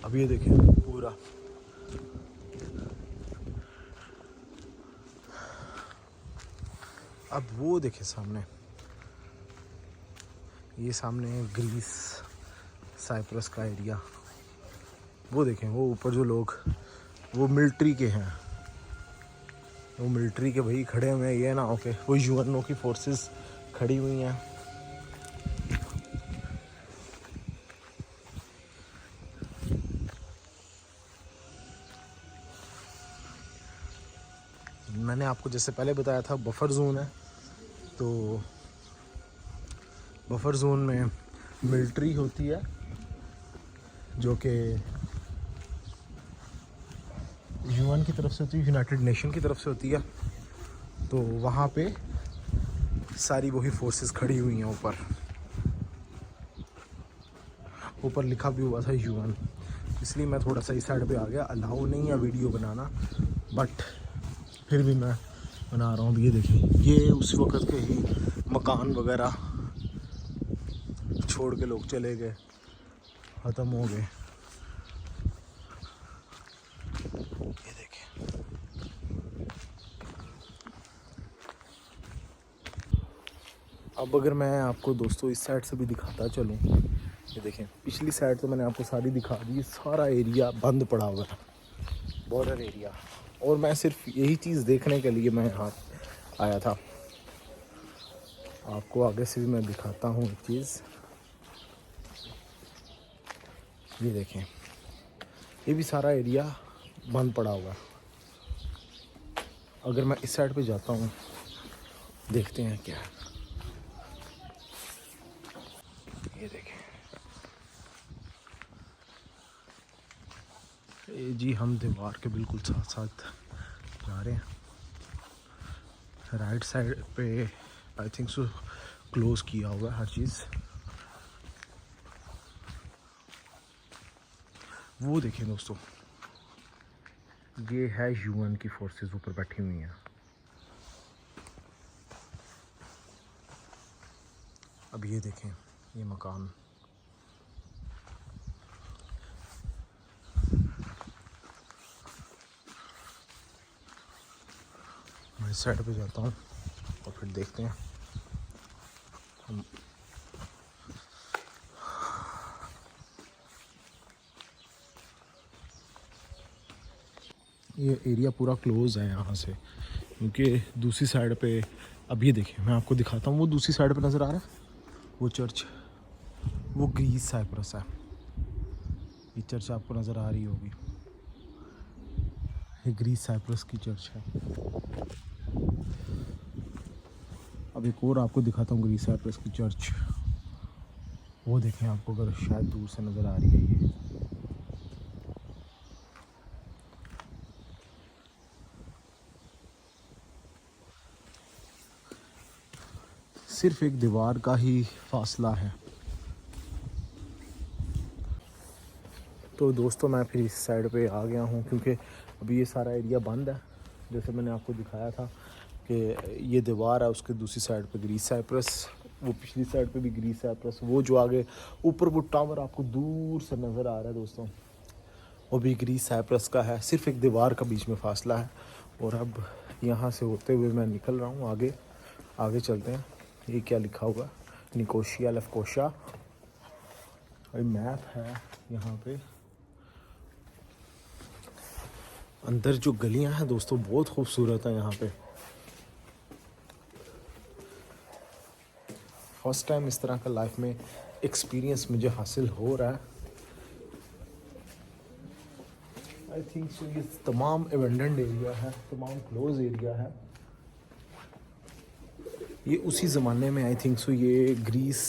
S1: अब ये देखें पूरा अब वो देखें सामने, ये सामने है ग्रीस साइप्रस का एरिया। वो देखें वो ऊपर जो लोग वो मिलिट्री के हैं, वो मिलिट्री के भाई खड़े हुए हैं, ये ना ओके वो यूएनओ की फोर्सेस खड़ी हुई हैं। मैंने आपको जैसे पहले बताया था बफर जोन है, तो बफर जोन में मिलिट्री होती है जो कि यूएन की तरफ से होती है, यूनाइटेड नेशन की तरफ से होती है। तो वहाँ पे सारी वही फोर्सेस खड़ी हुई हैं। ऊपर लिखा भी हुआ था यूएन, इसलिए मैं थोड़ा सा इस साइड पे आ गया। अलाउ नहीं है वीडियो बनाना, बट फिर भी मैं बना रहा हूँ। ये देखिए ये उस वक़्त के ही मकान वगैरह छोड़ के लोग चले गए, ख़त्म हो गए। ये देखिए अब अगर मैं आपको दोस्तों इस साइड से भी दिखाता चलूँ, ये देखें पिछली साइड तो मैंने आपको सारी दिखा दी, सारा एरिया बंद पड़ा हुआ है, बॉर्डर एरिया। और मैं सिर्फ यही चीज़ देखने के लिए मैं यहाँ आया था। आपको आगे से भी मैं दिखाता हूँ एक चीज़, ये देखें ये भी सारा एरिया बंद पड़ा हुआ है। अगर मैं इस साइड पे जाता हूँ, देखते हैं क्या है। ये देखें ये जी हम दीवार के बिल्कुल साथ साथ जा रहे हैं। राइट साइड पे आई थिंक सो क्लोज़ किया हुआ है हर चीज़। वो देखें दोस्तों, ये है यूएन की फोर्सेस ऊपर बैठी हुई हैं। अब ये देखें ये मकान, मैं इस साइड पे जाता हूँ और फिर देखते हैं हम। ये एरिया पूरा क्लोज़ है यहाँ से, क्योंकि दूसरी साइड पे अब ये देखें मैं आपको दिखाता हूँ। वो दूसरी साइड पे नज़र आ रहा है वो चर्च, वो ग्रीस साइप्रस है। ये चर्च आपको नज़र आ रही होगी, ये ग्रीस साइप्रस की चर्च है। अब एक और आपको दिखाता हूँ ग्रीस साइप्रस की चर्च। वो देखें आपको अगर शायद दूर से नज़र आ रही है, ये सिर्फ एक दीवार का ही फासला है। तो दोस्तों मैं फिर इस साइड पे आ गया हूँ, क्योंकि अभी ये सारा एरिया बंद है। जैसे मैंने आपको दिखाया था कि ये दीवार है, उसके दूसरी साइड पे ग्रीस साइप्रस, वो पिछली साइड पे भी ग्रीस साइप्रस। वो जो आगे ऊपर वो टावर आपको दूर से नज़र आ रहा है दोस्तों, वो भी ग्रीस साइप्रस का है। सिर्फ एक दीवार का बीच में फासला है। और अब यहाँ से होते हुए मैं निकल रहा हूँ आगे, आगे चलते हैं। ये क्या लिखा हुआ, निकोशिया लेफ्कोशा, मैप है यहाँ पे। अंदर जो गलियां हैं दोस्तों बहुत खूबसूरत है यहाँ पे। फर्स्ट टाइम इस तरह का लाइफ में एक्सपीरियंस मुझे हासिल हो रहा है। आई थिंक सो ये तमाम एबंडेंट एरिया है, तमाम क्लोज एरिया है। ये उसी ज़माने में आई थिंक सो ये ग्रीस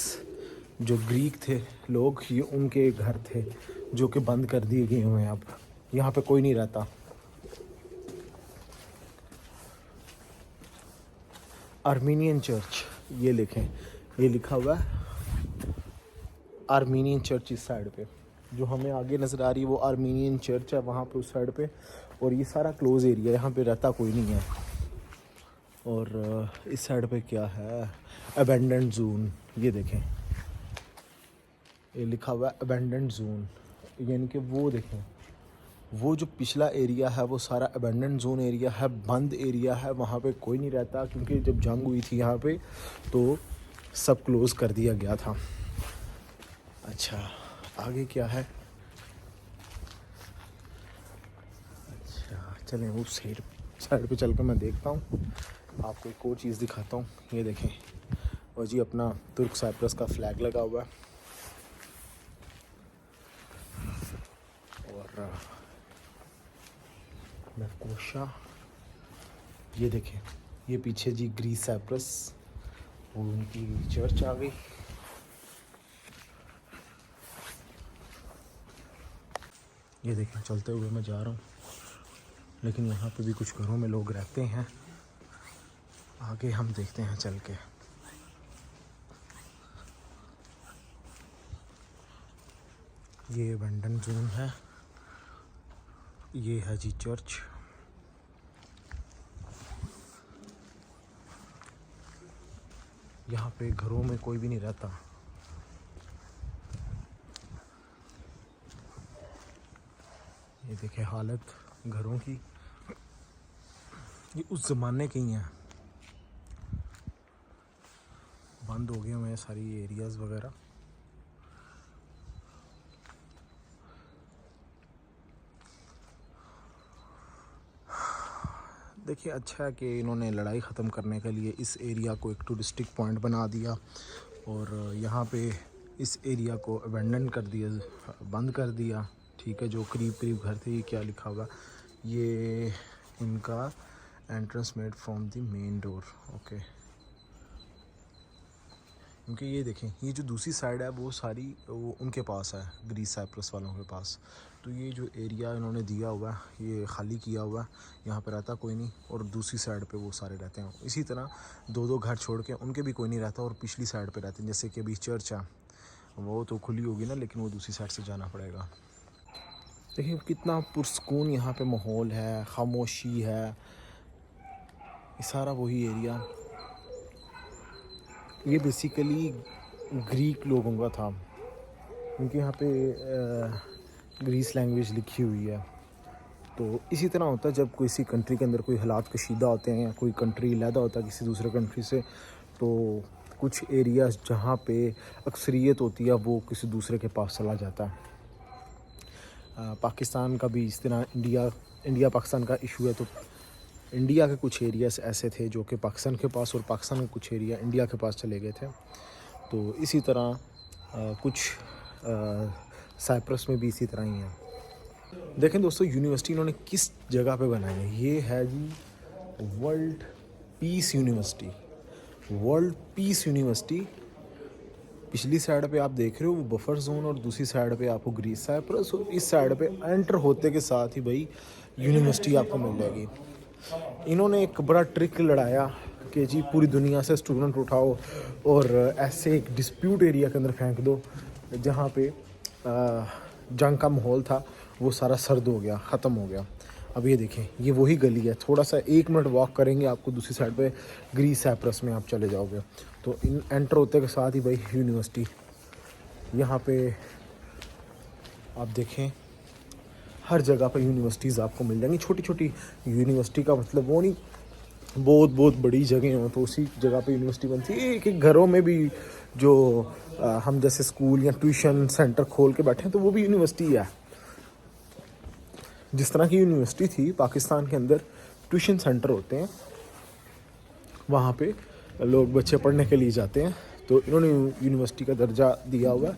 S1: जो ग्रीक थे लोग, ये उनके घर थे जो कि बंद कर दिए गए हुए हैं। अब यहाँ पे कोई नहीं रहता। आर्मीनियन चर्च, ये लिखें, ये लिखा हुआ है आर्मीनियन चर्च इस साइड पे। जो हमें आगे नज़र आ रही है वो आर्मीनियन चर्च है वहाँ पे उस साइड पे। और ये सारा क्लोज एरिया, यहाँ पे रहता कोई नहीं है। और इस साइड पे क्या है, अबेंडेंट जोन, ये देखें ये लिखा हुआ है अबेंडेंट जोन। यानी कि वो देखें, वो जो पिछला एरिया है वो सारा अबेंडन जोन एरिया है, बंद एरिया है, वहाँ पे कोई नहीं रहता, क्योंकि जब जंग हुई थी यहाँ पे तो सब क्लोज़ कर दिया गया था। अच्छा, आगे क्या है? अच्छा चलें उस साइड पे चल कर मैं देखता हूँ, आपको एक और चीज़ दिखाता हूँ। ये देखें, और जी अपना तुर्क साइप्रस का फ्लैग लगा हुआ है, और लefकोशा, ये देखें, ये पीछे जी ग्रीस साइप्रस और उनकी चर्च आ गई। ये देखें, चलते हुए मैं जा रहा हूँ, लेकिन यहाँ पे भी कुछ घरों में लोग रहते हैं। आगे हम देखते हैं चल के। ये अबेंडन जोन है, ये है जी चर्च। यहाँ पे घरों में कोई भी नहीं रहता। ये देखे हालत घरों की, ये उस ज़माने की ही हैं, बंद हो गए हुए हैं सारी एरियाज़ वगैरह। देखिए, अच्छा है कि इन्होंने लड़ाई ख़त्म करने के लिए इस एरिया को एक टूरिस्टिक पॉइंट बना दिया, और यहाँ पे इस एरिया को अबेंडन कर दिया, बंद कर दिया। ठीक है, जो करीब करीब घर थे, ये क्या लिखा हुआ, ये इनका entrance made from the main door. Okay, क्योंकि ये देखें, ये जो दूसरी साइड है वो सारी वो उनके पास है, ग्रीस साइप्रस वालों के पास। तो ये जो एरिया इन्होंने दिया हुआ है, ये खाली किया हुआ है, यहाँ पे रहता कोई नहीं, और दूसरी साइड पे वो सारे रहते हैं। इसी तरह दो दो घर छोड़ के उनके भी कोई नहीं रहता, और पिछली साइड पे रहते हैं। जैसे कि अभी चर्च है, वो तो खुली होगी ना, लेकिन वो दूसरी साइड से जाना पड़ेगा। देखिए कितना पुरस्कून यहाँ पे माहौल है, खामोशी है, ये सारा वही एरिया। ये बेसिकली ग्रीक लोगों का था, क्योंकि यहाँ पे ग्रीस लैंग्वेज लिखी हुई है। तो इसी तरह होता है जब किसी कंट्री के अंदर कोई हालात कशीदा होते हैं, या कोई कंट्री अलहदा होता है किसी दूसरे कंट्री से, तो कुछ एरियाज़ जहाँ पे अक्सरियत होती है वो किसी दूसरे के पास चला जाता है। पाकिस्तान का भी इस तरह इंडिया पाकिस्तान का इशू है, तो इंडिया के कुछ एरियाज़ ऐसे थे जो कि पाकिस्तान के पास, और पाकिस्तान के कुछ एरिया इंडिया के पास चले गए थे। तो इसी तरह कुछ साइप्रस में भी इसी तरह ही है। देखें दोस्तों, यूनिवर्सिटी इन्होंने किस जगह पे बनाई है। ये है जी world peace university. World peace university, पिछली साइड पे आप देख रहे हो वो बफर जोन, और दूसरी साइड पे आपको ग्रीस साइप्रस, और इस साइड पे एंटर होते के साथ ही भाई यूनिवर्सिटी आपको मिल जाएगी। इन्होंने एक बड़ा ट्रिक लड़ाया कि जी पूरी दुनिया से स्टूडेंट उठाओ और ऐसे एक डिस्प्यूट एरिया के अंदर फेंक दो जहाँ पे जंग का माहौल था, वो सारा सर्द हो गया, ख़त्म हो गया। अब ये देखें, ये वही गली है, थोड़ा सा 1 मिनट वॉक करेंगे आपको दूसरी साइड पे ग्रीस साइप्रस में आप चले जाओगे। तो इन एंटर होते के साथ ही भाई यूनिवर्सिटी, यहाँ पे आप देखें हर जगह पे यूनिवर्सिटीज़ आपको मिल जाएंगी। छोटी छोटी यूनिवर्सिटी का मतलब वो नहीं बहुत बहुत बड़ी जगह हो तो उसी जगह पे यूनिवर्सिटी बनती है। एक घरों में भी जो हम जैसे स्कूल या ट्यूशन सेंटर खोल के बैठे हैं, तो वो भी यूनिवर्सिटी है। जिस तरह की यूनिवर्सिटी थी पाकिस्तान के अंदर ट्यूशन सेंटर होते हैं, वहाँ पे लोग बच्चे पढ़ने के लिए जाते हैं, तो इन्होंने यूनिवर्सिटी का दर्जा दिया हुआ है,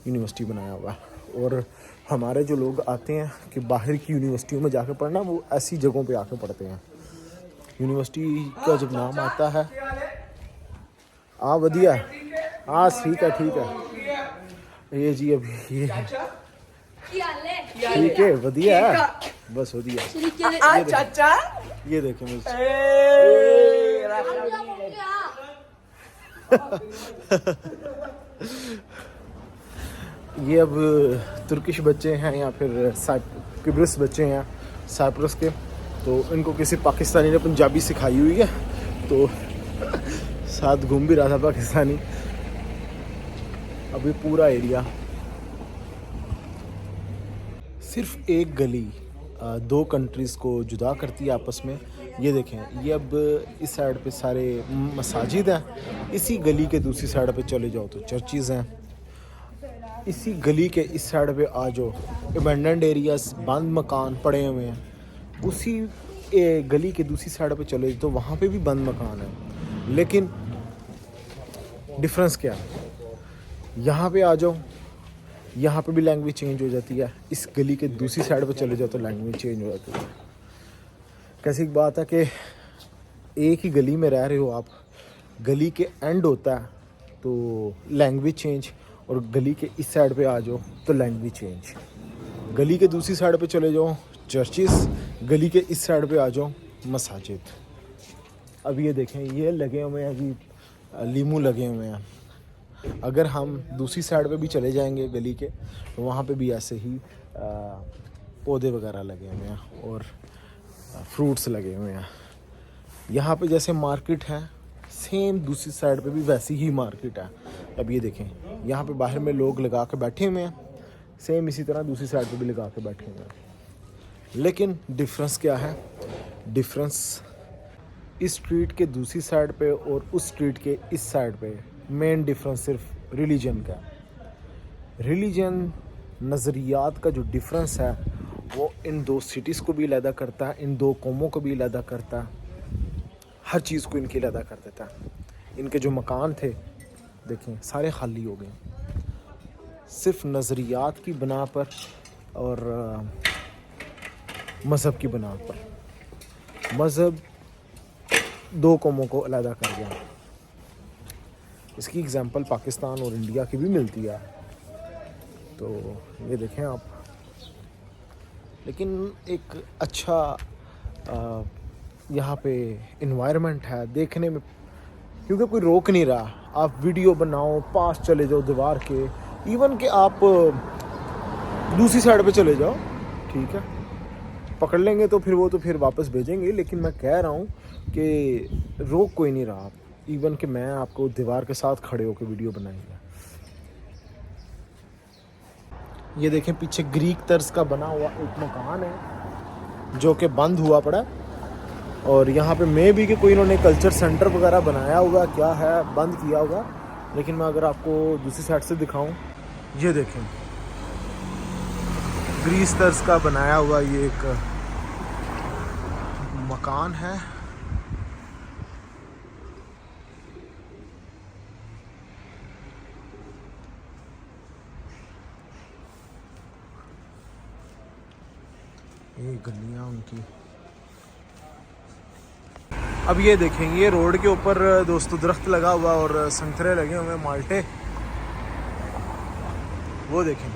S1: यूनिवर्सिटी बनाया हुआ है। और हमारे जो लोग आते हैं कि बाहर की यूनिवर्सिटियों में जाकर पढ़ना, वो ऐसी जगहों पे आके पढ़ते हैं। यूनिवर्सिटी का जब नाम आता है, हाँ वधिया, हाँ ठीक है ये जी अभी ये ठीक है, वधिया बस वधिया।
S2: चाचा
S1: ये देखें मुझे ये अब तुर्किश बच्चे हैं या फिर किब्रिस बच्चे हैं साइप्रस के, तो इनको किसी पाकिस्तानी ने पंजाबी सिखाई हुई है, तो साथ घूम भी रहा था पाकिस्तानी। अब ये पूरा एरिया सिर्फ एक गली दो कंट्रीज़ को जुदा करती है आपस में। ये देखें, ये अब इस साइड पे सारे मसाजिद हैं, इसी गली के दूसरी साइड पे चले जाओ तो चर्चिज़ हैं, इसी गली के इस साइड पे आ जाओ अबैंडन्ड एरियाज, बंद मकान पड़े हुए हैं, उसी गली के दूसरी साइड पे चले जाओ तो वहाँ पे भी बंद मकान है। लेकिन डिफरेंस क्या है, यहाँ पे आ जाओ, यहाँ पे भी लैंग्वेज चेंज हो जाती है, इस गली के दूसरी साइड पे चले जाओ तो लैंग्वेज चेंज हो जाती है। कैसी बात है कि एक ही गली में रह रहे हो आप, गली के एंड होता है तो लैंग्वेज चेंज, और गली के इस साइड पे आ जाओ तो लैंग्वेज चेंज। गली के दूसरी साइड पे चले जाओ चर्चिस, गली के इस साइड पे आ जाओ मसाजिद। अब ये देखें, ये लगे हुए हैं अभी लीमू लगे हुए हैं। अगर हम दूसरी साइड पे भी चले जाएंगे गली के तो वहाँ पे भी ऐसे ही पौधे वगैरह लगे हुए हैं और फ्रूट्स लगे हुए हैं। यहाँ पे जैसे मार्केट है, सेम दूसरी साइड पे भी वैसी ही मार्केट है। अब ये देखें, यहाँ पे बाहर में लोग लगा के बैठे हुए हैं, सेम इसी तरह दूसरी साइड पे भी लगा के बैठे हुए हैं। लेकिन डिफरेंस क्या है, डिफरेंस इस स्ट्रीट के दूसरी साइड पे और उस स्ट्रीट के इस साइड पे मेन डिफरेंस सिर्फ रिलीजन का। रिलीजन नज़रियात का जो डिफरेंस है वो इन दो सिटीज़ को भी अलग करता है, इन दो कौमों को भी अलग करता है, हर चीज़ को इनकी अलग कर देता है। इनके जो मकान थे देखें सारे खाली हो गए, सिर्फ नज़रियात की बना पर और मज़हब की बना पर। मज़हब दो कौमों को अलग कर गया। इसकी एग्जांपल पाकिस्तान और इंडिया की भी मिलती है, तो ये देखें आप। लेकिन एक अच्छा यहाँ पे इन्वायरमेंट है देखने में, क्योंकि कोई रोक नहीं रहा। आप वीडियो बनाओ, पास चले जाओ दीवार के, इवन कि आप दूसरी साइड पे चले जाओ, ठीक है, पकड़ लेंगे तो फिर वापस भेजेंगे। लेकिन मैं कह रहा हूँ कि रोक कोई नहीं रहा, इवन कि मैं आपको दीवार के साथ खड़े होकर वीडियो बनाएंगे। ये देखें, पीछे ग्रीक तर्ज का बना हुआ एक मकान है जो कि बंद हुआ पड़ा, और यहाँ पे मे भी कि कोई इन्होंने कल्चर सेंटर वगैरह बनाया होगा, क्या है, बंद किया होगा। लेकिन मैं अगर आपको दूसरी साइड से दिखाऊं, ये देखें ग्रीस तर्ज का बनाया हुआ ये एक मकान है। ये गलियां उनकी। अब ये देखें, ये रोड के ऊपर दोस्तों दरख्त लगा हुआ और संतरे लगे हुए, माल्टे, वो देखें।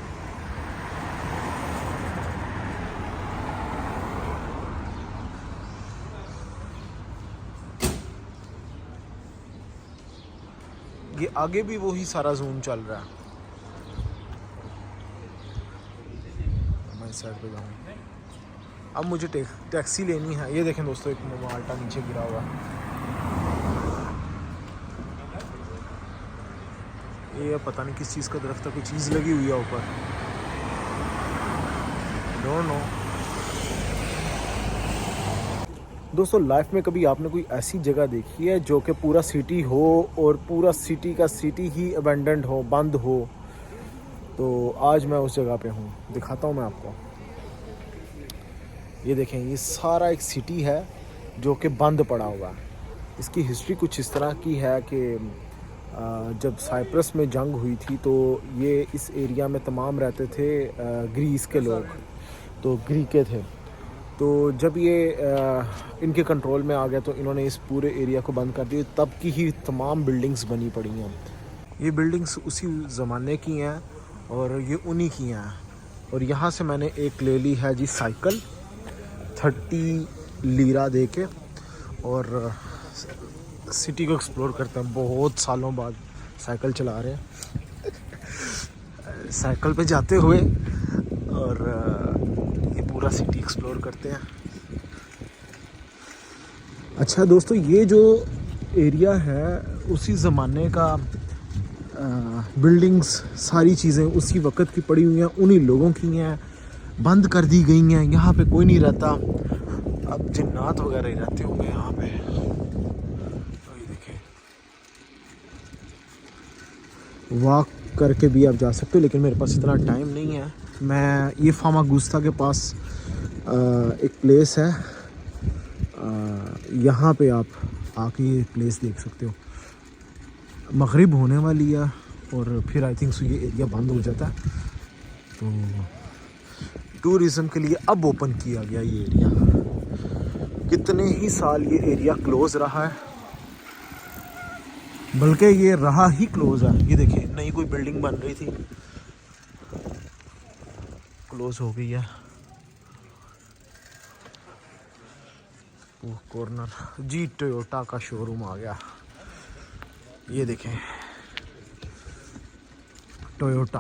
S1: ये आगे भी वही सारा जोन चल रहा है। मैं इस साइड पे जाऊँ, अब मुझे टैक्सी लेनी है। ये देखें दोस्तों, एक माल्टा नीचे गिरा हुआ, ये पता नहीं किस चीज़ का दरख्त है, कोई चीज़ लगी हुई है ऊपर, डोंट नो। दोस्तों, लाइफ में कभी आपने कोई ऐसी जगह देखी है जो कि पूरा सिटी हो और पूरा सिटी का सिटी ही अबैंडन्ड हो, बंद हो? तो आज मैं उस जगह पे हूँ, दिखाता हूँ मैं आपको। ये देखें, ये सारा एक सिटी है जो कि बंद पड़ा हुआ है। इसकी हिस्ट्री कुछ इस तरह की है कि जब साइप्रस में जंग हुई थी तो ये इस एरिया में तमाम रहते थे ग्रीस के लोग, तो ग्रीके थे। तो जब ये इनके कंट्रोल में आ गया तो इन्होंने इस पूरे एरिया को बंद कर दिया। तब की ही तमाम बिल्डिंग्स बनी पड़ी हैं। ये बिल्डिंग्स उसी ज़माने की हैं और ये उन्हीं की हैं। और यहाँ से मैंने एक ले ली है जी साइकिल, 30 लीरा दे के, और सिटी को एक्सप्लोर करते हैं। बहुत सालों बाद साइकिल चला रहे हैं साइकिल पे जाते हुए, और ये पूरा सिटी एक्सप्लोर करते हैं। अच्छा दोस्तों, ये जो एरिया है उसी ज़माने का, बिल्डिंग्स सारी चीज़ें उसी वक्त की पड़ी हुई हैं, उन्हीं लोगों की हैं बंद कर दी गई हैं, यहाँ पे कोई नहीं रहता। अब जिन्नात वगैरह ही रहते होंगे यहाँ पे। तो ये देखें, वॉक करके भी आप जा सकते हो, लेकिन मेरे पास इतना टाइम नहीं है। मैं ये फामागुस्ता के पास एक प्लेस है, यहाँ पे आप आके ये प्लेस देख सकते हो। मगरिब होने वाली है और फिर आई थिंक सो ये एरिया बंद हो जाता है। तो टूरिज़्म के लिए अब ओपन किया गया ये एरिया। कितने ही साल ये एरिया क्लोज़ रहा है, बल्कि ये रहा ही क्लोज़ है। ये देखिए, नई कोई बिल्डिंग बन रही थी, क्लोज़ हो गई है। वो कॉर्नर जी टोयोटा का शोरूम आ गया। ये देखें, टोयोटा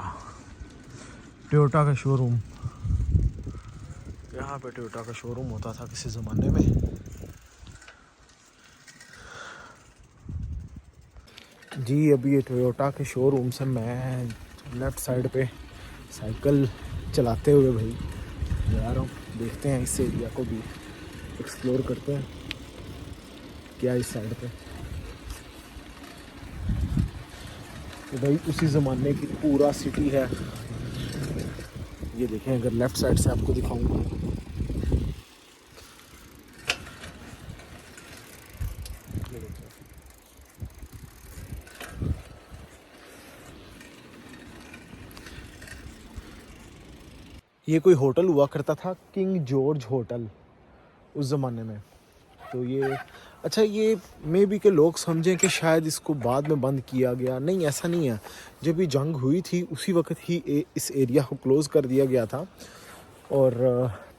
S1: का शोरूम। यहाँ पे टोयोटा का शोरूम होता था किसी ज़माने में। जी अभी ये टोयोटा के शोरूम से मैं लेफ़्ट साइड पे साइकिल चलाते हुए भाई जा रहा हूँ। देखते हैं इस एरिया को भी एक्सप्लोर करते हैं क्या इस साइड पे। तो भाई उसी ज़माने की पूरा सिटी है। ये देखें, अगर लेफ़्ट साइड से आपको दिखाऊंगा, ये कोई होटल हुआ करता था, किंग जॉर्ज होटल, उस ज़माने में। तो ये अच्छा, ये मे बी के लोग समझें कि शायद इसको बाद में बंद किया गया। नहीं, ऐसा नहीं है। जब ये जंग हुई थी उसी वक्त ही इस एरिया को क्लोज़ कर दिया गया था और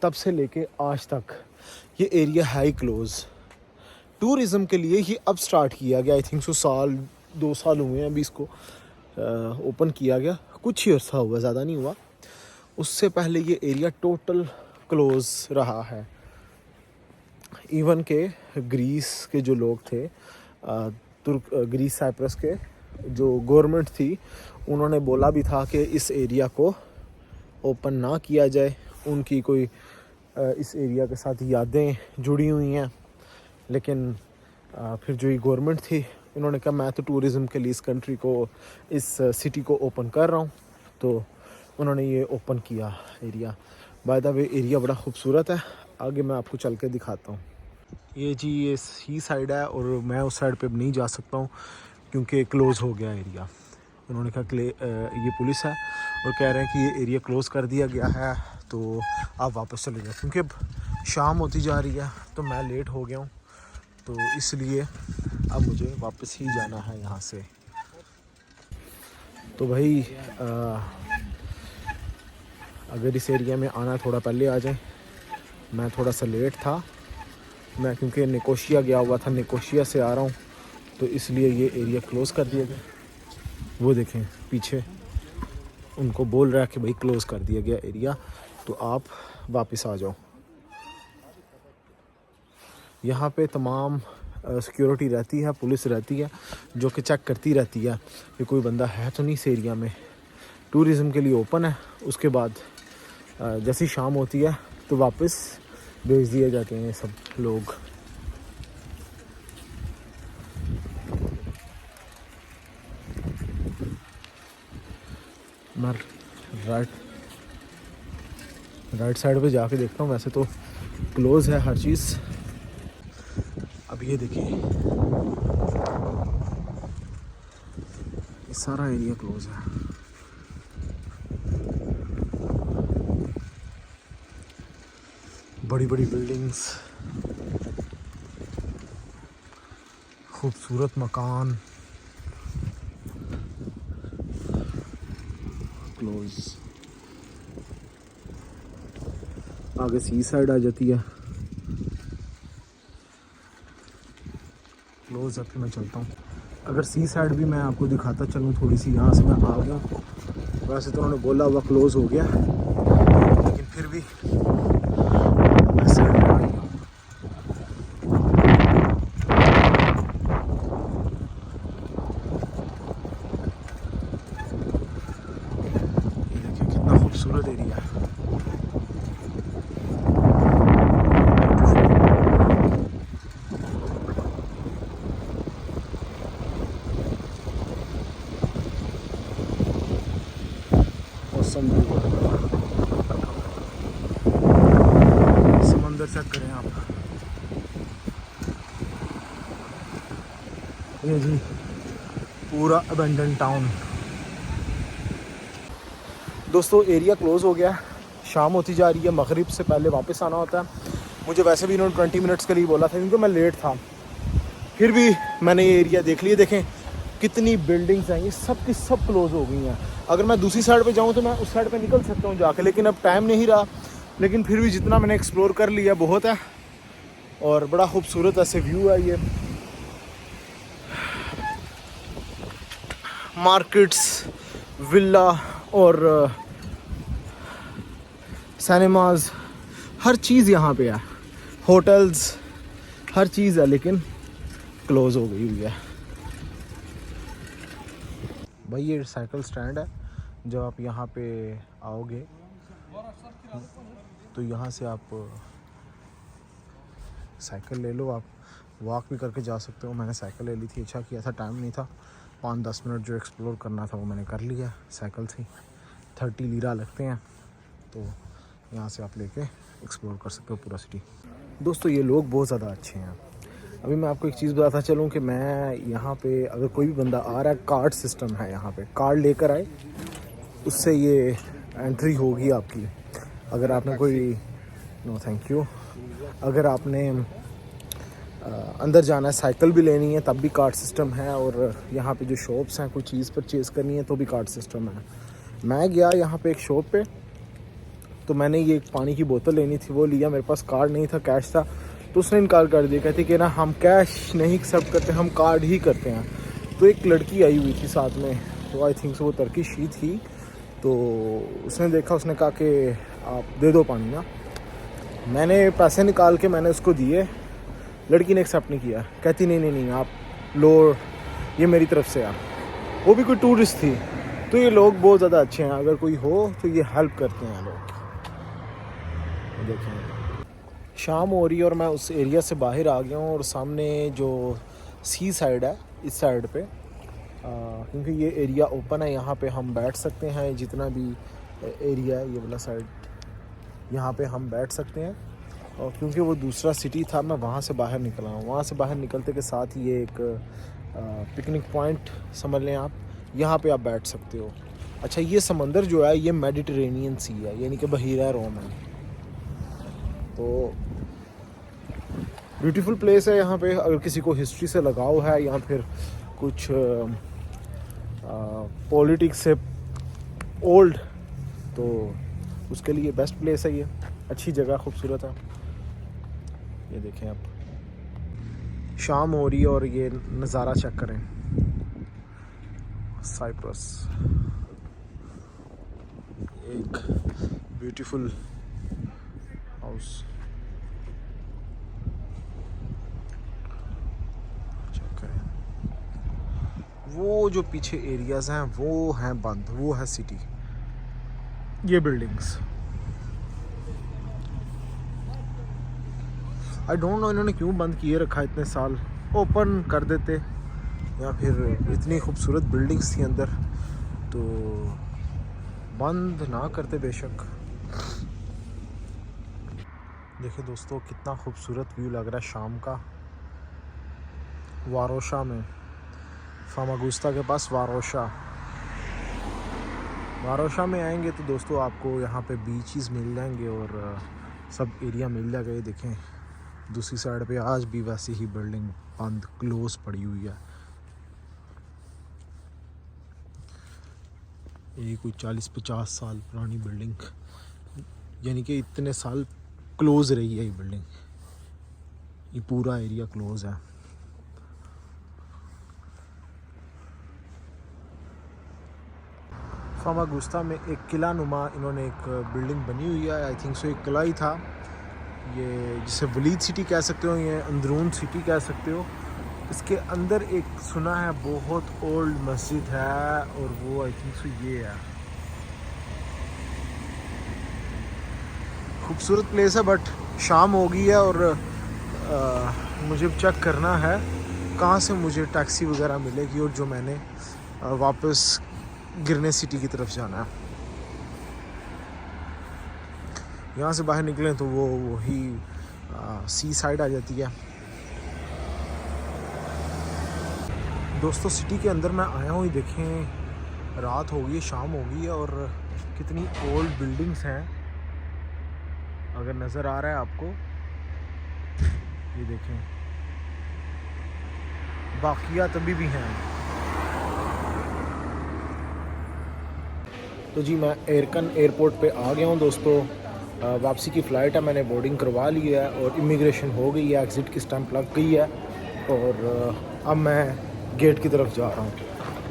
S1: तब से लेके आज तक ये एरिया है ही क्लोज़। टूरिज़्म के लिए ही अब स्टार्ट किया गया। आई थिंक सो 2 साल हुए हैं अभी इसको ओपन किया गया। कुछ ही अर्सा हुआ, ज़्यादा नहीं हुआ। उससे पहले ये एरिया टोटल क्लोज़ रहा है। इवन के ग्रीस के जो लोग थे, ग्रीस साइप्रस के जो गवर्नमेंट थी, उन्होंने बोला भी था कि इस एरिया को ओपन ना किया जाए। उनकी कोई इस एरिया के साथ यादें जुड़ी हुई हैं। लेकिन फिर जो ये गवर्नमेंट थी, उन्होंने कहा मैं तो टूरिज़्म के लिए इस कंट्री को, इस सिटी को ओपन कर रहा हूँ। तो उन्होंने ये ओपन किया area. By the way area बड़ा खूबसूरत है, आगे मैं आपको चल के दिखाता हूँ। ये जी ये ही साइड है और मैं उस साइड पे अब नहीं जा सकता हूँ क्योंकि क्लोज़ हो गया एरिया। उन्होंने कहा ये पुलिस है और कह रहे हैं कि ये एरिया क्लोज़ कर दिया गया है, तो आप वापस चले जाओ। क्योंकि अब शाम होती जा रही है, तो मैं लेट हो गया हूँ, तो इसलिए अब मुझे वापस ही जाना है यहाँ से। तो भाई अगर इस एरिया में आना थोड़ा पहले आ जाए। मैं थोड़ा सा लेट था, मैं क्योंकि निकोशिया गया हुआ था, निकोशिया से आ रहा हूँ, तो इसलिए ये एरिया क्लोज़ कर दिया गया। वो देखें पीछे, उनको बोल रहा है कि भाई क्लोज़ कर दिया गया एरिया, तो आप वापस आ जाओ। यहाँ पे तमाम सिक्योरिटी रहती है, पुलिस रहती है, जो कि चेक करती रहती है कि कोई बंदा है तो नहीं इस एरिया में। टूरिज़्म के लिए ओपन है। उसके बाद जैसी शाम होती है तो वापस भेज दिए जाते हैं सब लोग। मैं राइट साइड पे जाके देखता हूँ। वैसे तो क्लोज़ है हर चीज़। अब ये देखिए, ये सारा एरिया क्लोज़ है। बड़ी बड़ी बिल्डिंग्स, खूबसूरत मकान, क्लोज़। आगे सी साइड आ जाती है, क्लोज़ है। मैं चलता हूँ। अगर सी साइड भी मैं आपको दिखाता चलूँ थोड़ी सी, यहाँ से मैं आ गया। वैसे तो उन्होंने बोला हुआ क्लोज़ हो गया, लेकिन फिर भी मैं साइड में आ गया। ये देखिए कितना खूबसूरत एरिया है। औसम व्यू है। समंदर चेक करें आप, ये जी पूरा अबेंडन टाउन। दोस्तों एरिया क्लोज़ हो गया, शाम होती जा रही है, मगरिब से पहले वापस आना होता है। मुझे वैसे भी इन्होंने 20 मिनट्स के लिए बोला था क्योंकि मैं लेट था, फिर भी मैंने ये एरिया देख लिया। देखें कितनी बिल्डिंग्स हैं, ये सब की सब क्लोज़ हो गई हैं। अगर मैं दूसरी साइड पे जाऊँ तो मैं उस साइड पे निकल सकता हूँ जाके, लेकिन अब टाइम नहीं रहा। लेकिन फिर भी जितना मैंने एक्सप्लोर कर लिया बहुत है, और बड़ा खूबसूरत ऐसे व्यू है ये। मार्केट्स, विला और सिनेमाज, हर चीज़ यहाँ पे है, होटल्स, हर चीज़ है, लेकिन क्लोज़ हो गई हुई है। भाई ये साइकिल स्टैंड है, जब आप यहाँ पे आओगे तो यहाँ से आप साइकिल ले लो, आप वॉक भी करके जा सकते हो। मैंने साइकिल ले ली थी, अच्छा किया था, टाइम नहीं था। 5-10 मिनट जो एक्सप्लोर करना था वो मैंने कर लिया साइकिल से। 30 लीरा लगते हैं, तो यहाँ से आप लेके एक्सप्लोर कर सकते हो पूरा सिटी। दोस्तों ये लोग बहुत ज़्यादा अच्छे हैं। अभी मैं आपको एक चीज़ बताता चलूँ कि मैं यहाँ पे अगर कोई भी बंदा आ रहा है, कार्ड सिस्टम है यहाँ पे, कार्ड लेकर आए, उससे ये एंट्री होगी आपकी। अगर आपने कोई नो थैंक यू, अगर आपने अंदर जाना है, साइकिल भी लेनी है, तब भी कार्ड सिस्टम है। और यहाँ पे जो शॉप्स हैं, कोई चीज़ परचेज़ करनी है तो भी कार्ड सिस्टम है। मैं गया यहाँ पे एक शॉप पे, तो मैंने ये एक पानी की बोतल लेनी थी, वो लिया, मेरे पास कार्ड नहीं था, कैश था। तो उसने इनकार कर दिया, कहती कि ना हम कैश नहीं एक्सेप्ट करते, हम कार्ड ही करते हैं। तो एक लड़की आई हुई थी साथ में, तो आई थिंक वो टर्किश ही थी। तो उसने देखा, उसने कहा कि आप दे दो पानी ना। मैंने पैसे निकाल के मैंने उसको दिए, लड़की ने एक्सेप्ट नहीं किया, कहती नहीं आप लो, ये मेरी तरफ से आप। वो भी कोई टूरिस्ट थी। तो ये लोग बहुत ज़्यादा अच्छे हैं, अगर कोई हो तो ये हेल्प करते हैं लोग। देखें शाम हो रही है और मैं उस एरिया से बाहर आ गया हूँ, और सामने जो सी साइड है, इस साइड पे क्योंकि ये एरिया ओपन है, यहाँ पे हम बैठ सकते हैं। जितना भी एरिया है ये वाला साइड, यहाँ पे हम बैठ सकते हैं। और क्योंकि वो दूसरा सिटी था, मैं वहाँ से बाहर निकला हूँ। वहाँ से बाहर निकलते के साथ ये एक पिकनिक पॉइंट समझ लें आप, यहाँ पे आप बैठ सकते हो। अच्छा ये समंदर जो है ये मेडिटेरेनियन सी है, यानी कि बहीरा रोम है। तो ब्यूटीफुल प्लेस है यहाँ पे। अगर किसी को हिस्ट्री से लगाव है या फिर कुछ पॉलिटिक्स से ओल्ड, तो उसके लिए बेस्ट प्लेस है ये। अच्छी जगह, खूबसूरत है। ये देखें आप, शाम हो रही है और ये नज़ारा चेक करें, साइप्रस, एक ब्यूटीफुल हाउस। चेक करें, वो जो पीछे एरियाज़ हैं वो हैं बंद, वो है सिटी। ये बिल्डिंग्स आई डोंट नो इन्होंने क्यों बंद किए रखा, इतने साल ओपन कर देते, या फिर इतनी खूबसूरत बिल्डिंग्स थी अंदर तो बंद ना करते बेशक। देखिए दोस्तों कितना खूबसूरत व्यू लग रहा है शाम का, वारोशा में, फामागुस्ता के पास वारोशा में आएंगे तो दोस्तों आपको यहाँ पे बीचेस मिल जाएंगे और सब एरिया मिल जाएगा। ये देखें दूसरी साइड पे आज भी वैसी ही बिल्डिंग बंद, क्लोज पड़ी हुई है। ये कोई 40-50 साल पुरानी बिल्डिंग, यानी कि इतने साल क्लोज रही है ये बिल्डिंग। ये पूरा एरिया क्लोज है। फामागुस्ता में एक किला नुमा इन्होंने एक बिल्डिंग बनी हुई है, आई थिंक सो एक किला ही था ये, जिसे वलीद सिटी कह सकते हो, ये अंदरून सिटी कह सकते हो। इसके अंदर एक सुना है बहुत ओल्ड मस्जिद है, और वो आई थिंक सो ये है। खूबसूरत प्लेस है, बट शाम हो गई है और मुझे चेक करना है कहाँ से मुझे टैक्सी वगैरह मिलेगी, और जो मैंने वापस गिरने सिटी की तरफ जाना है। यहाँ से बाहर निकलें तो वो वही सी साइड आ जाती है। दोस्तों सिटी के अंदर मैं आया हूँ, ये देखें रात हो गई, शाम हो गई है और कितनी ओल्ड बिल्डिंग्स हैं, अगर नज़र आ रहा है आपको, ये देखें बाकियात अभी भी हैं। तो जी मैं एयरकन एयरपोर्ट पे आ गया हूँ दोस्तों। वापसी की फ़्लाइट है, मैंने बोर्डिंग करवा ली है और इमिग्रेशन हो गई है, एग्ज़िट की स्टैंप लग गई है और अब मैं गेट की तरफ जा रहा हूँ।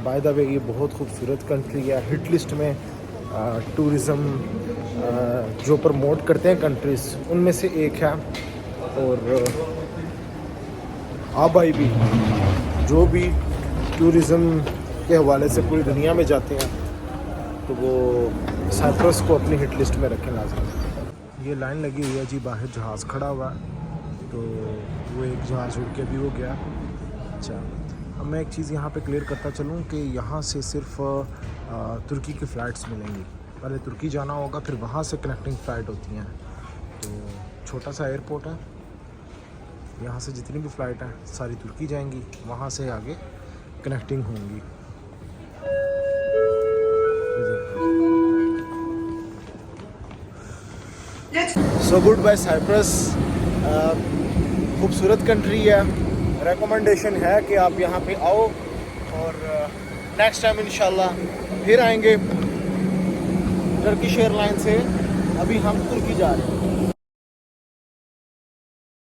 S1: बाय द वे ये बहुत खूबसूरत कंट्री है, हिट लिस्ट में टूरिज़्म जो प्रमोट करते हैं कंट्रीज़ उनमें से एक है। और आबाई भी जो भी टूरिज़्म के हवाले से पूरी दुनिया में जाते हैं तो वो साइप्रस को अपनी हिट लिस्ट में रखें लाजमी। ये लाइन लगी हुई है जी, बाहर जहाज़ खड़ा हुआ, तो वो एक जहाज़ उड़ के भी हो गया। अच्छा, अब मैं एक चीज़ यहाँ पे क्लियर करता चलूँ कि यहाँ से सिर्फ तुर्की की फ़्लाइट्स मिलेंगी। पहले तुर्की जाना होगा, फिर वहाँ से कनेक्टिंग फ़्लाइट होती हैं। तो छोटा सा एयरपोर्ट है, यहाँ से जितनी भी फ़्लाइट हैं सारी तुर्की जाएंगी, वहाँ से आगे कनेक्टिंग होंगी। सो गुड बाय साइप्रस, खूबसूरत कंट्री है, रेकमेंडेशन है कि आप यहाँ पे आओ और नेक्स्ट टाइम इंशाल्लाह फिर आएंगे। टर्किश एयरलाइन से अभी हम तुर्की जा रहे हैं।